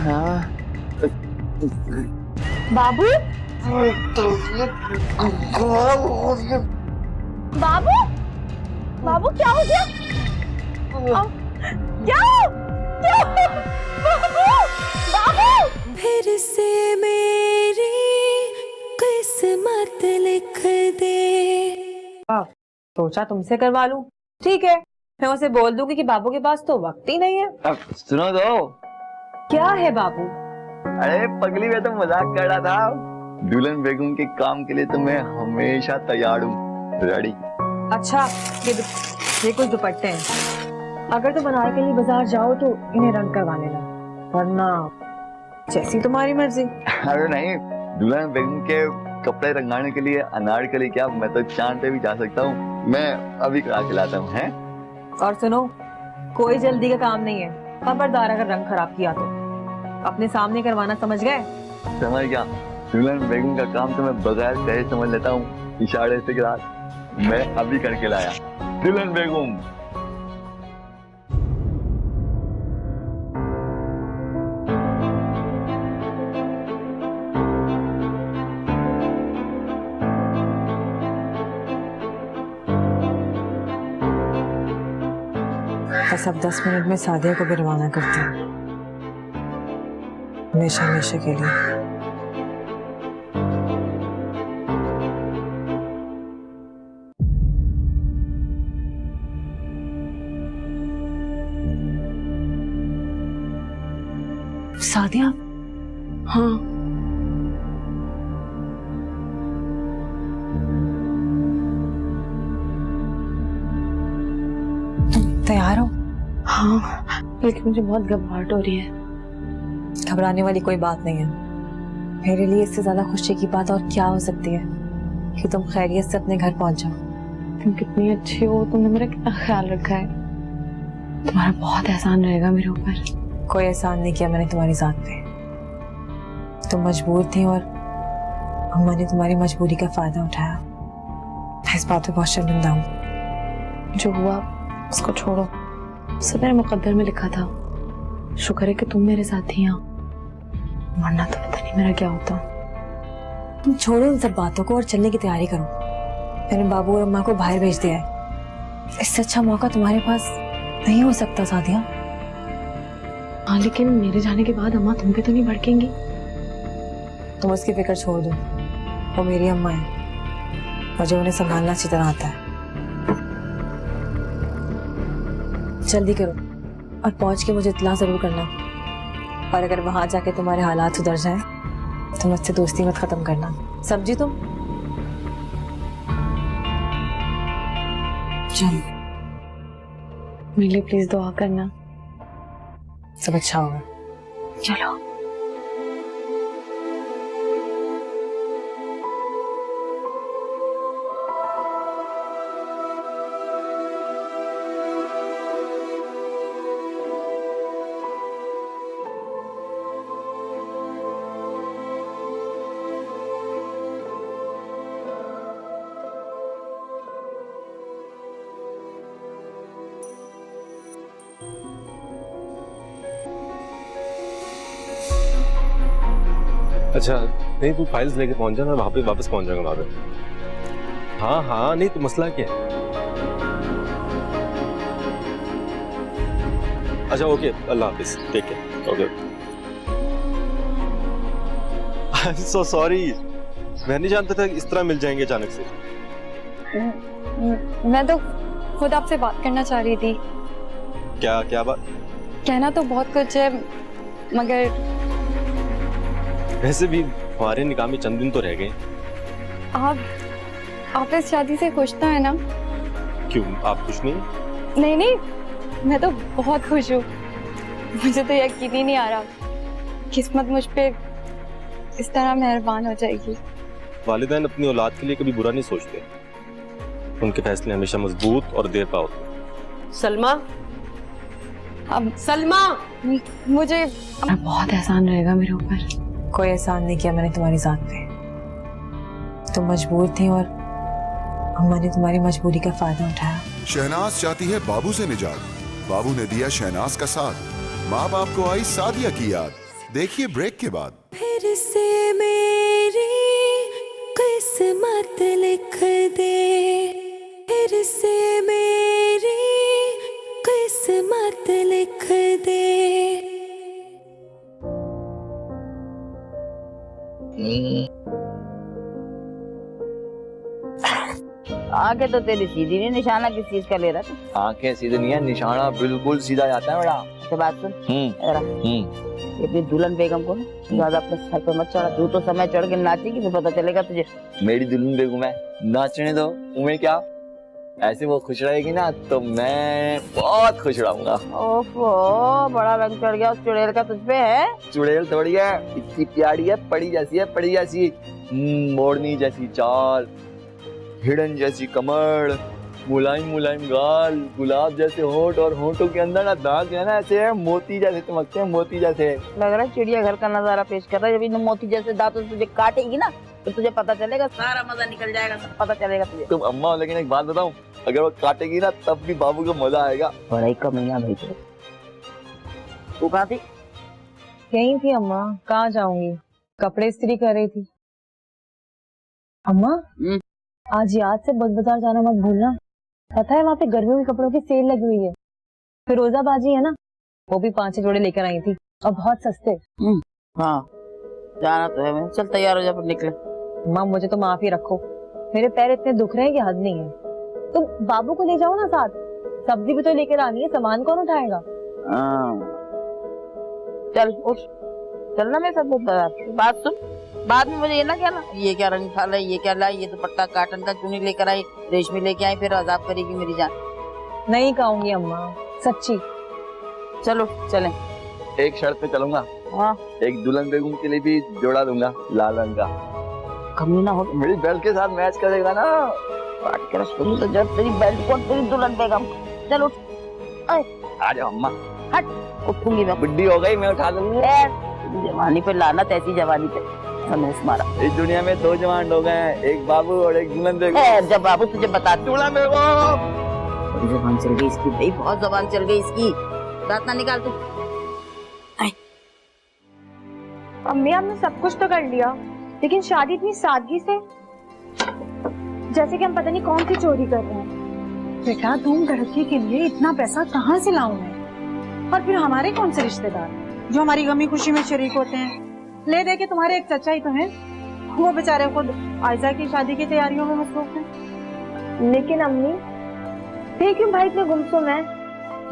हाँ। बाबू, बाबू, बाबू क्या हो गया? क्या बाबू, बाबू। फिर से मेरी किस्मत लिख दे। सोचा तुमसे करवा लूं, ठीक है, मैं उसे बोल दूंगी कि बाबू के पास तो वक्त ही नहीं है। अब सुनो तो। क्या है बाबू? अरे पगली, मैं तो मजाक कर रहा था। दुल्हन बेगम के काम के लिए तो मैं हमेशा तैयार हूँ, रेडी। अच्छा, ये कुछ दुपट्टे हैं, अगर तुम बनाने के लिए बाजार जाओ तो इन्हें रंग करवा लेना, वरना जैसी तुम्हारी मर्जी। अरे नहीं, दुल्हन बेगम के कपड़े रंगाने के लिए अनारकली क्या, मैं तो चांद पे भी जा सकता हूँ। मैं अभी करा के लाता हूँ। हैं? और सुनो, कोई जल्दी का काम नहीं है, खबरदार अगर रंग खराब किया तो अपने सामने करवाना, समझ गए? समझ गया। दुल्हन बेगम का काम तो मैं बगैर कहे समझ लेता हूँ, इशारे से गिरा। मैं अभी करके लाया। दुल्हन बेगम। बस अब 10 मिनट में सादिया को भी रवाना करती हूँ, हमेशा हमेशा के लिए। सादिया? हाँ। तुम तैयार हो? हाँ, लेकिन मुझे बहुत घबराहट हो रही है। घबराने वाली कोई बात नहीं है। मेरे लिए इससे ज्यादा खुशी की बात और क्या हो सकती है कि तुम खैरियत से अपने घर पहुंच जाओ। तुम कितनी अच्छी हो, तुमने मेरा कितना ख्याल रखा है। तुम्हारा बहुत एहसान रहेगा मेरे ऊपर। कोई एहसान नहीं किया मैंने तुम्हारी जात पे, तुम मजबूर थी और अम्मा ने तुम्हारी मजबूरी का फायदा उठाया। मैं इस बात पे बहुत शर्मिंदा हूँ। जो हुआ उसको छोड़ो, सब मेरे मुकद्दर में लिखा था। शुक्र है कि तुम मेरे साथ ही हो, वरना तो पता नहीं मेरा क्या होता। तुम छोड़ो इन सब बातों को और चलने की तैयारी करो। मैंने बाबू और अम्मा को बाहर भेज दिया है, इससे अच्छा मौका तुम्हारे पास नहीं हो सकता सादिया। हाँ लेकिन मेरे जाने के बाद अम्मा तुम पे तो नहीं भड़केंगी? तुम उसकी फिक्र छोड़ दो, वो मेरी अम्मा है, मुझे उन्हें संभालना अच्छी तरह आता है। जल्दी करो और पहुंच के मुझे इत्तला जरूर करना, और अगर वहां जाके तुम्हारे हालात सुधर जाए तो मुझसे दोस्ती मत खत्म करना, समझी तुम? चलो मेरे लिए प्लीज दुआ करना। सब अच्छा होगा। चलो। अच्छा नहीं, तू फाइल्स लेके पहुंच जा, मैं वहां पे वापस पहुंच जाऊंगा वहां पे। हाँ हाँ, नहीं तो मसला क्या है? अच्छा ओके, अल्लाह हाफिज, take care. Okay. I am so sorry, मैं नहीं जानता था इस तरह मिल जाएंगे अचानक से। मैं तो खुद आपसे बात करना चाह रही थी। क्या क्या बात? कहना तो बहुत कुछ है, मगर वैसे भी हमारे निकाह में चंद दिन तो रह गए। आप इस शादी से खुश तो है ना? क्यों, आप खुश नहीं? नहीं नहीं, मैं तो बहुत खुश हूँ। मुझे तो यकीन ही नहीं आ रहा, किस्मत मुझ पे इस तरह मेहरबान हो जाएगी। वालिदैन अपनी औलाद के लिए कभी बुरा नहीं सोचते, उनके फैसले हमेशा मजबूत और देर पा होते हैं। सलमा, अब सलमा, मुझे बहुत एहसान रहेगा मेरे ऊपर। कोई एहसान नहीं किया मैंने तुम्हारी जात पे, तुम मजबूर थी और अम्मा ने तुम्हारी मजबूरी का फायदा उठाया। शहनाज चाहती है बाबू से निजात, बाबू ने दिया शहनाज का साथ, माँ बाप को आई सादिया की याद। देखिए ब्रेक के बाद। फिर से मेरी किस्मत लिख दे, फिर से मेरी किस्मत लिख दे। आंखें तो तेरी सीधी नहीं, निशाना किस चीज का ले रहा था? आंखें सीधी नहीं है, निशाना बिल्कुल सीधा जाता है बेटा। अच्छा बात सुन, ये अपनी दुल्हन बेगम को ज्यादा अपने सर पे मत चढ़ा, तू तो समय चढ़ के नाचेगी तो पता चलेगा तुझे। मेरी दुल्हन बेगम है, नाचने दो, तुम्हें क्या? ऐसे वो खुश रहेगी ना तो मैं बहुत खुश रहूंगा। ओफो, बड़ा रंग चढ़ गया उस चुड़ैल का तुझ पे है। चुड़ैल थोड़ी है, इतनी प्यारी है, पड़ी जैसी है, पड़ी जैसी, मोरनी जैसी चाल, हिरन जैसी कमर, मुलायम मुलायम गाल, गुलाब जैसे होंठ, और होंठों के अंदर ना दांत है ना ऐसे मोती जैसे चमकते हैं, मोती जैसे। लग रहा है चिड़ियाघर का नजारा पेश कर रहा है। जब इन मोती जैसे दांतों से तुझे काटेगी ना तो तुझे पता चलेगा, सारा मजा निकल जाएगा, सब पता चलेगा तुझे। तुम अम्मा हो, लेकिन एक बात बताऊं, अगर वो काटेगी ना तब भी बाबू को मजा आएगा। बड़ा ही कमीना भाई तू कहाँ थी? यहीं थी अम्मा, कहाँ जाऊंगी, कपड़े इस्त्री कर रही थी। अम्मा आज याद से बग बाजार जाना मत भूलना, पता है वहाँ पे गर्मियों के कपड़ों की सेल लगी हुई है। फिरोजाबाजी है ना, वो भी 5-6 जोड़े लेकर आई थी और बहुत सस्ते। हाँ जाना तो है, मैं चल तैयार हो जा फिर निकले। माँ मुझे तो माफ ही रखो, मेरे पैर इतने दुख रहे हैं कि हद नहीं है। तुम बाबू को ले जाओ ना साथ, सब्जी भी तो लेकर आनी है, सामान कौन उठाएगा? चल उठ, चलना मेरे साथ। बात सुन, बाद में मुझे ये ना कहना ये क्या रंग था, ये क्या लाई, ये दुपट्टा काटन का क्यों नहीं लेकर आई, रेशमी लेके आई, फिर अजाब करेगी मेरी जान। नहीं कहूंगी अम्मा, सच्ची। चलो चलें। एक शर्त पे चलूंगा। हाँ, एक दुल्हन बेगम के लिए भी जोड़ा दूंगा लाल रंग का। कमी ना हो, मेरी बेल्ट के साथ मैच करेगा ना। बात कर सुन तो जब तेरी बेल्ट कौन, तेरी दुल्हन बेगम। चल उठ, आ जाओ अम्मा। हट, उठूंगी मैं। बुड्ढी हो गई, मैं उठा लूंगी। जवानी पे लानत, ऐसी जवानी पे फनूस मारा। इस दुनिया में 2 जवान लोग हैं, एक बाबू और एक दुल्हन बेगम। जब बाबू तुझे बता, दुल्हन बेगम। बड़ी जबान चल गई इसकी भाई, बहुत जबान चल गई इसकी। दांत ना निकाल तू। अम्मी हमने सब कुछ तो कर लिया, लेकिन शादी इतनी सादगी से, जैसे कि हम पता नहीं कौन सी चोरी कर रहे हैं। बेटा तुम लड़के के लिए इतना पैसा कहाँ से लाऊं मैं? और फिर हमारे कौन से रिश्तेदार जो हमारी गमी खुशी में शरीक होते हैं? ले दे के तुम्हारे एक चचा ही तो हैं, वो बेचारे खुद आयजा की शादी की तैयारियों में मसरूफ हैं। लेकिन अम्मी फिर क्यों भाई इतने गुमसुम है?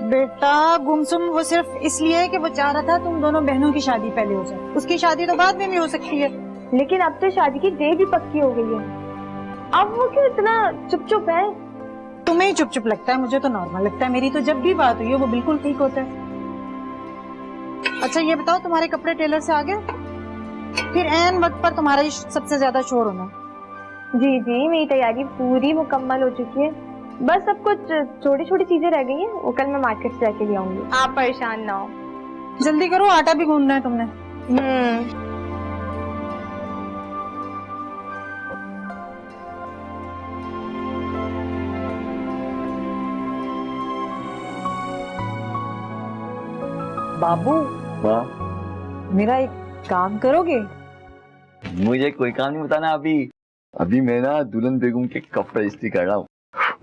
बेटा गुमसुम वो सिर्फ इसलिए है कि वो चाह रहा था तुम दोनों बहनों की शादी पहले हो जाए, उसकी शादी तो बाद में भी हो सकती है। लेकिन अब तो शादी की डेट भी पक्की हो गई है, अब वो क्यों इतना चुप चुप है? तुम्हें ही चुप चुप लगता है, मुझे तो नॉर्मल लगता है। मेरी तो जब भी बात हुई है वो बिल्कुल ठीक होता है। अच्छा ये बताओ तुम्हारे कपड़े टेलर से आ गए? फिर ऐन वक्त पर तुम्हारा ही सबसे ज्यादा शोर होना। जी जी मेरी तैयारी पूरी मुकम्मल हो चुकी है, बस अब कुछ छोटी छोटी चीजें रह गई हैं, वो कल मैं मार्केट से जाके ले आऊंगी। आप परेशान ना हो। जल्दी करो, आटा भी गूंदना है तुमने। बाबू वाह, मेरा एक काम करोगे? मुझे कोई काम नहीं बताना अभी मैं ना दुल्हन बेगम के कपड़े इस्त्री कर रहा हूँ।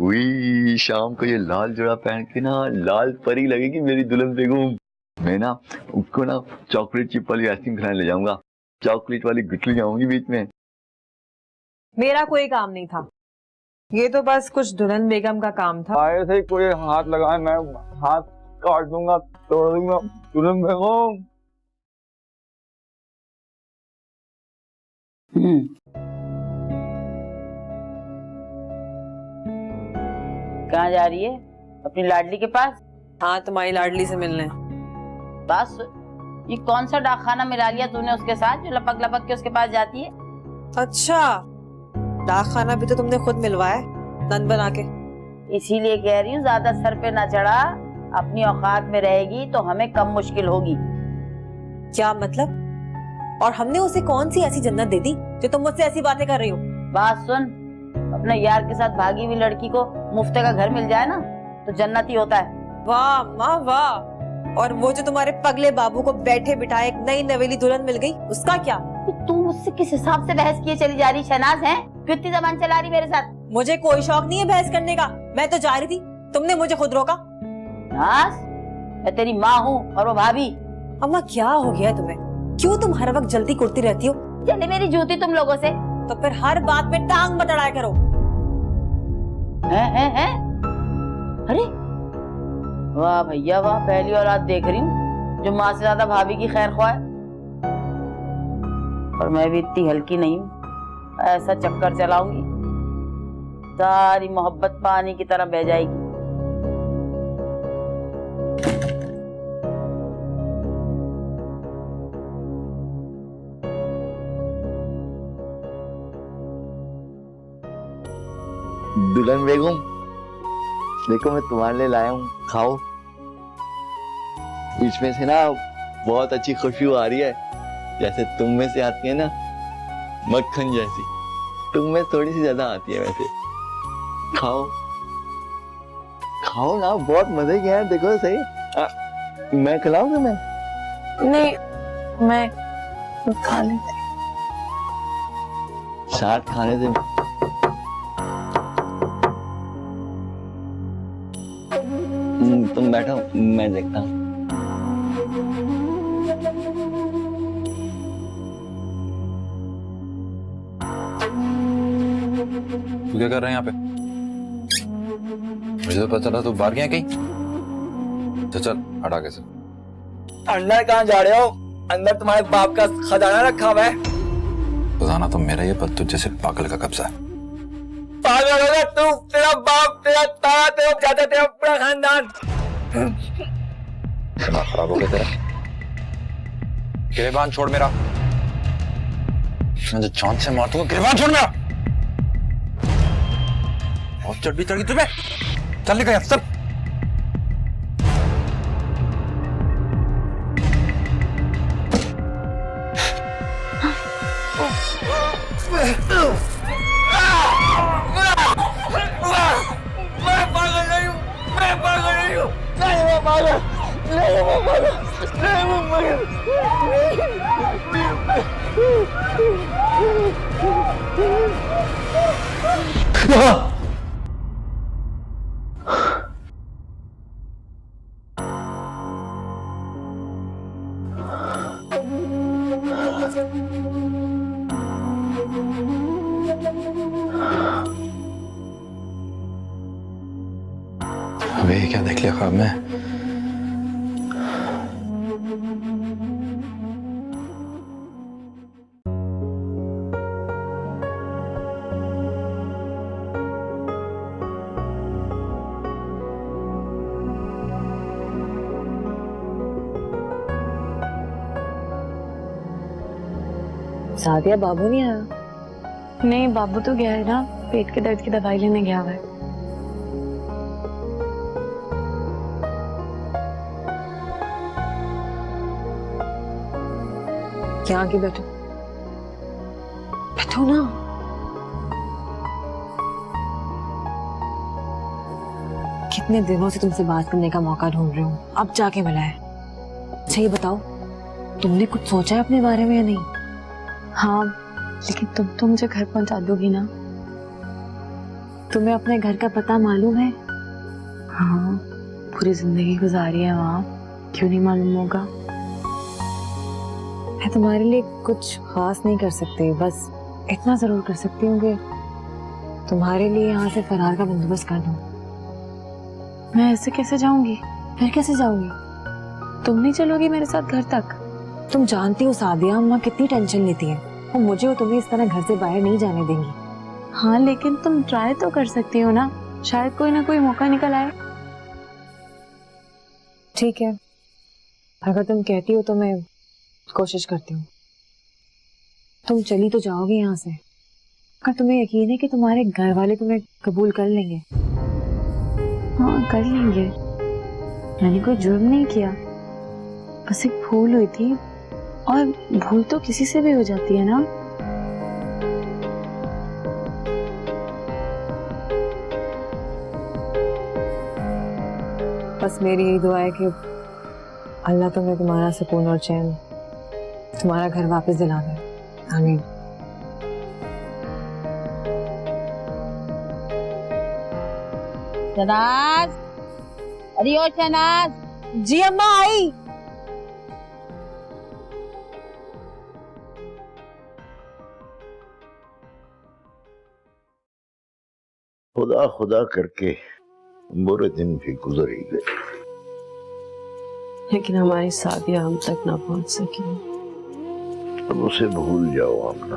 हुई शाम को ये लाल जोड़ा पहन के ना लाल परी लगेगी मेरी दुल्हन बेगम। मैं ना उसको ना चॉकलेट चिप वाली आइसक्रीम खिलाने ले जाऊंगा, चॉकलेट वाली गुठली जाऊंगी बीच में। मेरा कोई काम नहीं था, ये तो बस कुछ दुल्हन बेगम का काम था। आए थे कोई हाथ लगाए, मैं हाथ काट दूंगा, तोड़ दूंगा दुल्हन बेगम। कहाँ जा रही है? अपनी लाडली के पास? हाँ तुम्हारी लाडली से मिलने। बस ये कौन सा डाकखाना मिला लिया तूने उसके साथ जो लपक लपक के उसके पास जाती है? अच्छा डाकखाना भी तो तुमने खुद मिलवाया नन बना के। इसीलिए कह रही हूँ ज्यादा सर पे ना चढ़ा, अपनी औकात में रहेगी तो हमें कम मुश्किल होगी। क्या मतलब? और हमने उसे कौन सी ऐसी जन्नत दे दी जो तुम मुझसे ऐसी बातें कर रही हो? बात सुन, अपने यार के साथ भागी हुई लड़की को मुफ्ते का घर मिल जाए ना तो जन्नत ही होता है। वाह माँ वाह। और वो जो तुम्हारे पगले बाबू को बैठे बिठाए एक नई नवेली दुल्हन मिल गई, उसका क्या? तू मुझसे किस हिसाब से बहस किए चली जा रही शहनाज है? कितनी जबान चला रही मेरे साथ? मुझे कोई शौक नहीं है बहस करने का, मैं तो जा रही थी, तुमने मुझे खुद रोका। मैं तेरी माँ हूँ और वो भाभी। अम्मा क्या हो गया है तुम्हें? क्यों तुम हर वक्त जल्दी कुर्ती रहती हो? चले मेरी जूती तुम लोगों से। तो फिर हर बात में टांग मत अड़ाया करो। है? अरे वाह भैया वाह, पहली औलाद देख रही हूँ जो माँ से ज्यादा भाभी की खैर ख्वाह है। और मैं भी इतनी हल्की नहीं हूँ, ऐसा चक्कर चलाऊंगी सारी मोहब्बत पानी की तरह बह जाएगी। दुल्हन बेगम देखो मैं तुम्हारे लिए लाया हूँ, खाओ। इसमें से ना बहुत अच्छी खुशबू आ रही है, जैसे तुम में से आती है ना मक्खन जैसी, तुम में थोड़ी सी ज्यादा आती है वैसे। खाओ खाओ ना, बहुत मजे के हैं। देखो सही, मैं खिलाऊं तुम्हें? नहीं मैं खा लेती। साथ खाने से तुम बैठो, मैं देखता हूँ। तू क्या कर रहे हैं यहाँ पे? मुझे तो पता चला तू बाहर गया कहीं। चल हटा के से। अंदर कहाँ जा रहे हो? अंदर तुम्हारे बाप का खजाना रखा हुआ है। खजाना तो मेरा ही है, पर तुझे से पागल का कब्जा है। पागल होगा तू, तेरा बाप, तेरा ताया, तेरा चाचा, तेरा पूरा खानदान। दिमाग खराब हो गया तेरा। गिरेबान छोड़ मेरा, मैं जो चांद से मार दूंगा। गिरेबान छोड़ मेरा। बहुत चढ़ चढ़ी तुम्हें। चल निकल सब। मैं पागल नहीं हूँ, मैं पागल नहीं हूँ। नहीं मैं पागल, नहीं मैं पागल, नहीं मैं पागल। अबे ये क्या देख लिया ख्वाब में? सादिया, बाबू नहीं आया? नहीं, बाबू तो गया है ना, पेट के दर्द की दवाई लेने गया हुआ है। क्या आगे बैठो, बैठो ना। कितने दिनों से तुमसे बात करने का मौका ढूंढ रही हूँ, अब जाके मिला है। अच्छा ये बताओ, तुमने कुछ सोचा है अपने बारे में या नहीं? हाँ, लेकिन तुम तो मुझे घर पहुंचा दोगी ना? तुम्हें अपने घर का पता मालूम है? हाँ, पूरी जिंदगी गुजारी है वहाँ, क्यों नहीं मालूम होगा? मैं तुम्हारे लिए कुछ खास नहीं कर सकती, बस इतना जरूर कर सकती हूँ कि तुम्हारे लिए यहाँ से फरार का बंदोबस्त कर दूँ। मैं ऐसे कैसे जाऊंगी? फिर कैसे जाऊंगी? तुम नहीं चलोगी मेरे साथ घर तक? तुम जानती हो सादिया, अम्मा कितनी टेंशन लेती है, वो मुझे और तुम्हें इस तरह घर से बाहर नहीं जाने देंगी। हाँ, लेकिन तुम ट्राई तो कर सकती हो ना, शायद कोई ना कोई मौका निकल आए। ठीक है, अगर तुम कहती हो तो मैं कोशिश करती हूँ। तुम चली तो जाओगी यहाँ से, अगर तुम्हें यकीन है कि तुम्हारे घर वाले तुम्हें कबूल कर लेंगे? हाँ, कर लेंगे। मैंने कोई जुर्म नहीं किया, बस एक भूल हुई थी, और भूल तो किसी से भी हो जाती है ना। बस मेरी यही दुआ है कि अल्लाह तुम्हें तुम्हारा सुकून और चैन, तुम्हारा घर वापस दिला दे। आमीन। शहनाज, अरे ओ शहनाज। जी अम्मा, आई। खुदा खुदा करके बुरे दिन भी गुजर ही गए, लेकिन हमारी सादिया हम तक ना पहुंच सकी। अब उसे भूल जाओ आमना।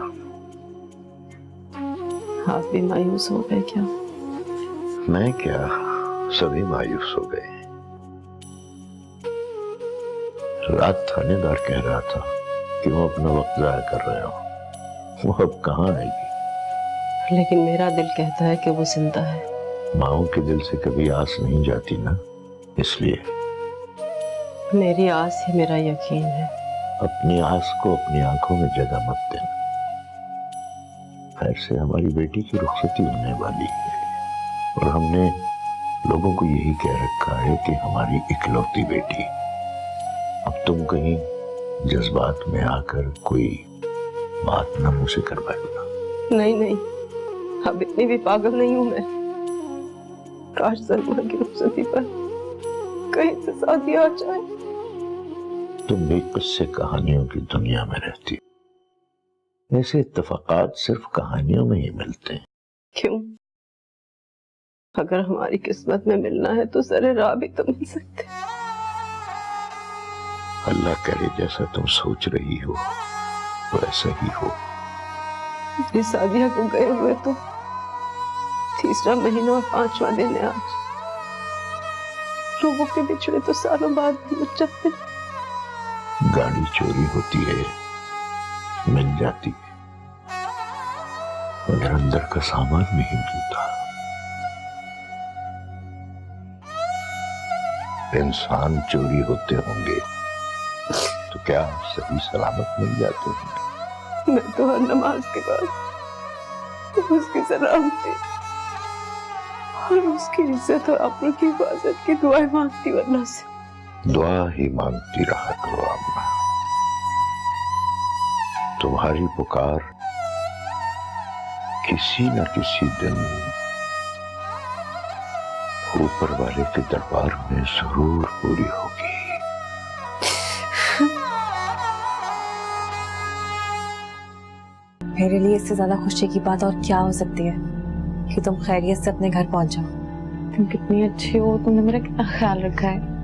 आप भी मायूस हो गए क्या? मैं क्या, सभी मायूस हो गए। रात थानेदार कह रहा था कि वो अपना वक्त जाया कर रहे हो, वो अब कहाँ आएगी? लेकिन मेरा दिल कहता है कि वो जिंदा है। माओ के दिल से कभी आस नहीं जाती ना, इसलिए। मेरी आस ही मेरा यकीन है। अपनी आस को अपनी आंखों में जगह मत देना। खैर से हमारी बेटी की रुखसती होने वाली है, और हमने लोगों को यही कह रखा है कि हमारी इकलौती बेटी। अब तुम कहीं जज्बात में आकर कोई बात ना मुझसे कर बैठना। नहीं नहीं, अब इतनी भी पागल नहीं हूं मैं। काश सलमा की रुखसती पर कहीं से सादिया आ जाए। तुम भी किस्से कहानियों की दुनिया में रहती हो। ऐसे इत्तेफाकात सिर्फ कहानियों में ही मिलते हैं। क्यों? अगर हमारी किस्मत में मिलना है तो सरे राह भी तो मिल सकते। अल्लाह करे जैसा तुम सोच रही हो वैसा ही हो। मेरी सादिया को गए हुए तो 3रा महीना और 5वां दिन है आज। लोगों के बिछड़े तो सालों बाद भी मिल जाते। गाड़ी चोरी होती है, मिल जाती है, मगर अंदर का सामान नहीं मिलता। इंसान चोरी होते होंगे तो क्या सही सलामत मिल जाते हैं? मैं तो हर नमाज के बाद उसकी सलामती और उसकी इज्जत और अपनों की हिफाजत की दुआएं मांगती हूं अल्लाह से। दुआ ही मांगती रहा करो अम्मा। तुम्हारी पुकार किसी न किसी दिन ऊपर वाले के दरबार में जरूर पूरी होगी। मेरे लिए इससे ज्यादा खुशी की बात और क्या हो सकती है कि तुम खैरियत से अपने घर पहुंच जाओ। तुम कितनी अच्छी हो, तुमने मेरा कितना ख्याल रखा है।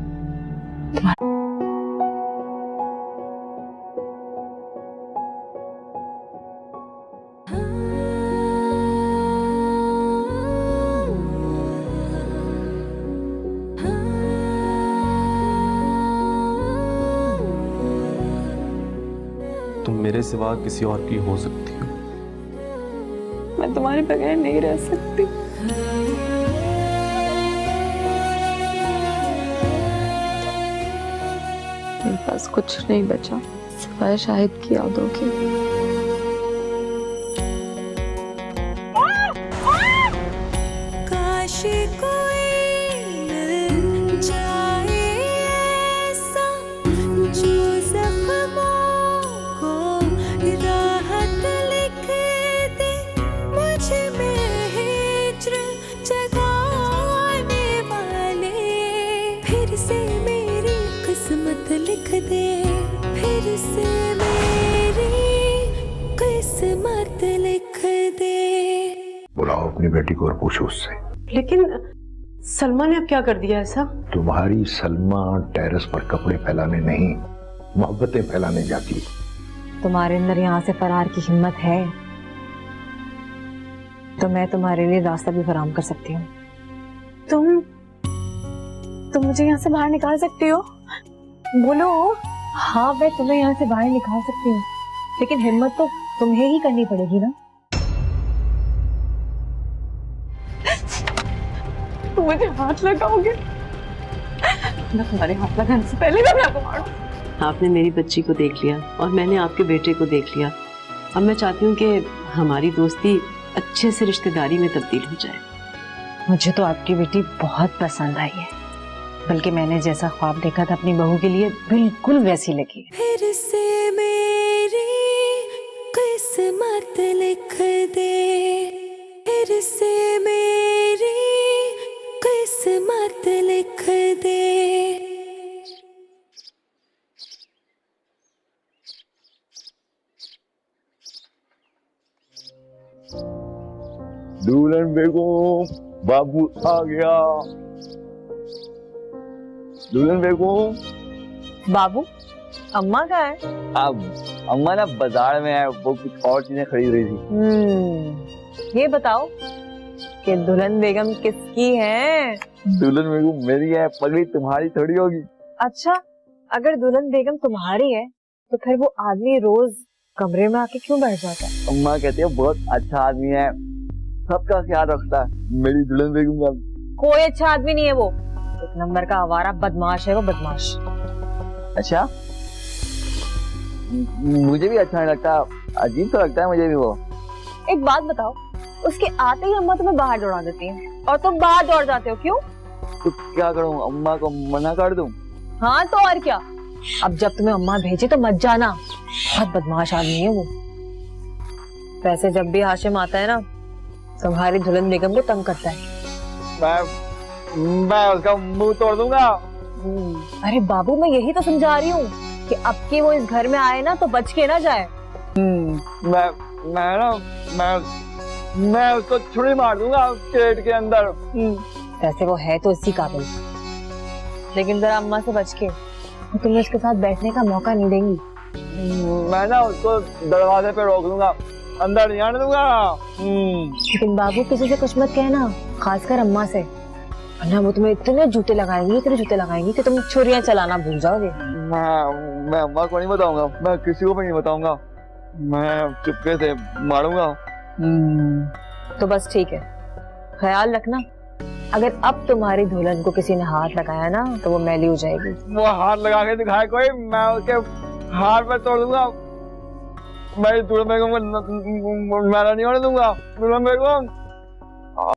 तुम मेरे सिवा किसी और की हो सकती हो। मैं तुम्हारे बगैर नहीं रह सकती। मेरे पास कुछ नहीं बचा सिवाय शाहिद की यादों के। काश कोई मिल जाए ऐसा जो जख्मों को राहत लिख दे, मुझ में हिज्र जगाने वाले फिर से मेरी किस्मत लिख दे, फिर से मेरी किस्मत लिख दे। बुलाओ अपनी बेटी को और पूछो उससे। लेकिन सलमा ने अब क्या कर दिया ऐसा? तुम्हारी सलमा टेरेस पर कपड़े फैलाने नहीं, मोहब्बतें फैलाने जाती। तुम्हारे अंदर यहाँ से फरार की हिम्मत है तो मैं तुम्हारे लिए रास्ता भी फराहम कर सकती हूँ। तुम मुझे यहाँ से बाहर निकाल सकती हो? बोलो। हाँ, मैं तुम्हें यहाँ से बाहर निकाल सकती हूँ, लेकिन हिम्मत तो तुम्हें ही करनी पड़ेगी ना। तुम मुझे हाथ लगाओगे? मैं तुम्हारे हाथ लगाने से पहले मैं आपको मारूं। आपने मेरी बच्ची को देख लिया और मैंने आपके बेटे को देख लिया। अब मैं चाहती हूँ कि हमारी दोस्ती अच्छे से रिश्तेदारी में तब्दील हो जाए। मुझे तो आपकी बेटी बहुत पसंद आई है, बल्कि मैंने जैसा ख्वाब देखा था अपनी बहू के लिए बिल्कुल वैसी लगी है। फिर से मेरी किस्मत लिख दे, फिर से मेरी किस्मत लिख दे। दुल्हन बेगम, बाबू आ गया। दुल्हन बेगम। बाबू, अम्मा कहाँ है? अब अम्मा ना बाजार में है, वो कुछ और चीजें खरीद रही थी। ये बताओ कि दुल्हन बेगम किसकी है? दुल्हन बेगम मेरी है, पगड़ी तुम्हारी थोड़ी होगी। अच्छा, अगर दुल्हन बेगम तुम्हारी है तो फिर वो आदमी रोज कमरे में आके क्यों बैठ जाता है? अम्मा कहती है बहुत अच्छा आदमी है, सबका ख्याल रखता है। मेरी दुल्हन बेगम का कोई अच्छा आदमी नहीं है वो, एक नंबर का आवारा बदमाश है वो, बदमाश। अच्छा, मुझे भी अच्छा नहीं लगता, अजीब तो लगता है मुझे भी वो। एक बात बताओ, उसके आते ही अम्मा तुम्हें बाहर दौड़ा देती है और तुम बाहर दौड़ जाते हो, क्यों? तो क्या करूं, अम्मा को मना कर दूं? हाँ तो और क्या, अब जब तुम्हें अम्मा भेजे तो मत जाना, बहुत बदमाश आदमी है वो। वैसे जब भी हाशिम आता है ना, तुम्हारी दुल्हन बेगम को तंग करता है। मैं उसका मुंह तोड़ दूंगा। अरे बाबू, मैं यही तो समझा रही हूँ कि अब के वो इस घर में आए ना तो बच के ना जाए। मैं उसको छुरी मार दूंगा पेट के अंदर। वैसे वो है तो इसी काबिल, लेकिन जरा अम्मा से बच के, वो तुम्हें उसके साथ बैठने का मौका नहीं देंगी। मैं ना उसको दरवाजे पे रोक दूंगा, अंदर नहीं आने दूंगा। लेकिन बाबू, किसी से कुछ मत कहना, खासकर अम्मा से, वरना वो तुम्हें इतने जूते लगाएंगी कि तुम छुरियां चलाना भूल जाओगे। मैं अम्मा को नहीं बताऊंगा, मैं किसी को भी नहीं बताऊंगा, मैं चुपके से मारूंगा। तो बस ठीक है, ख्याल रखना, अगर अब तुम्हारी दुल्हन को किसी ने हाथ लगाया ना तो वो मैली हो जाएगी। वो हाथ लगा के दिखाए कोई, मैं उसके हाथ पे तोड़ दूंगा। मैं दुल्हन बेगम को मैला नहीं होने दूंगा। दुल्हन बेगम,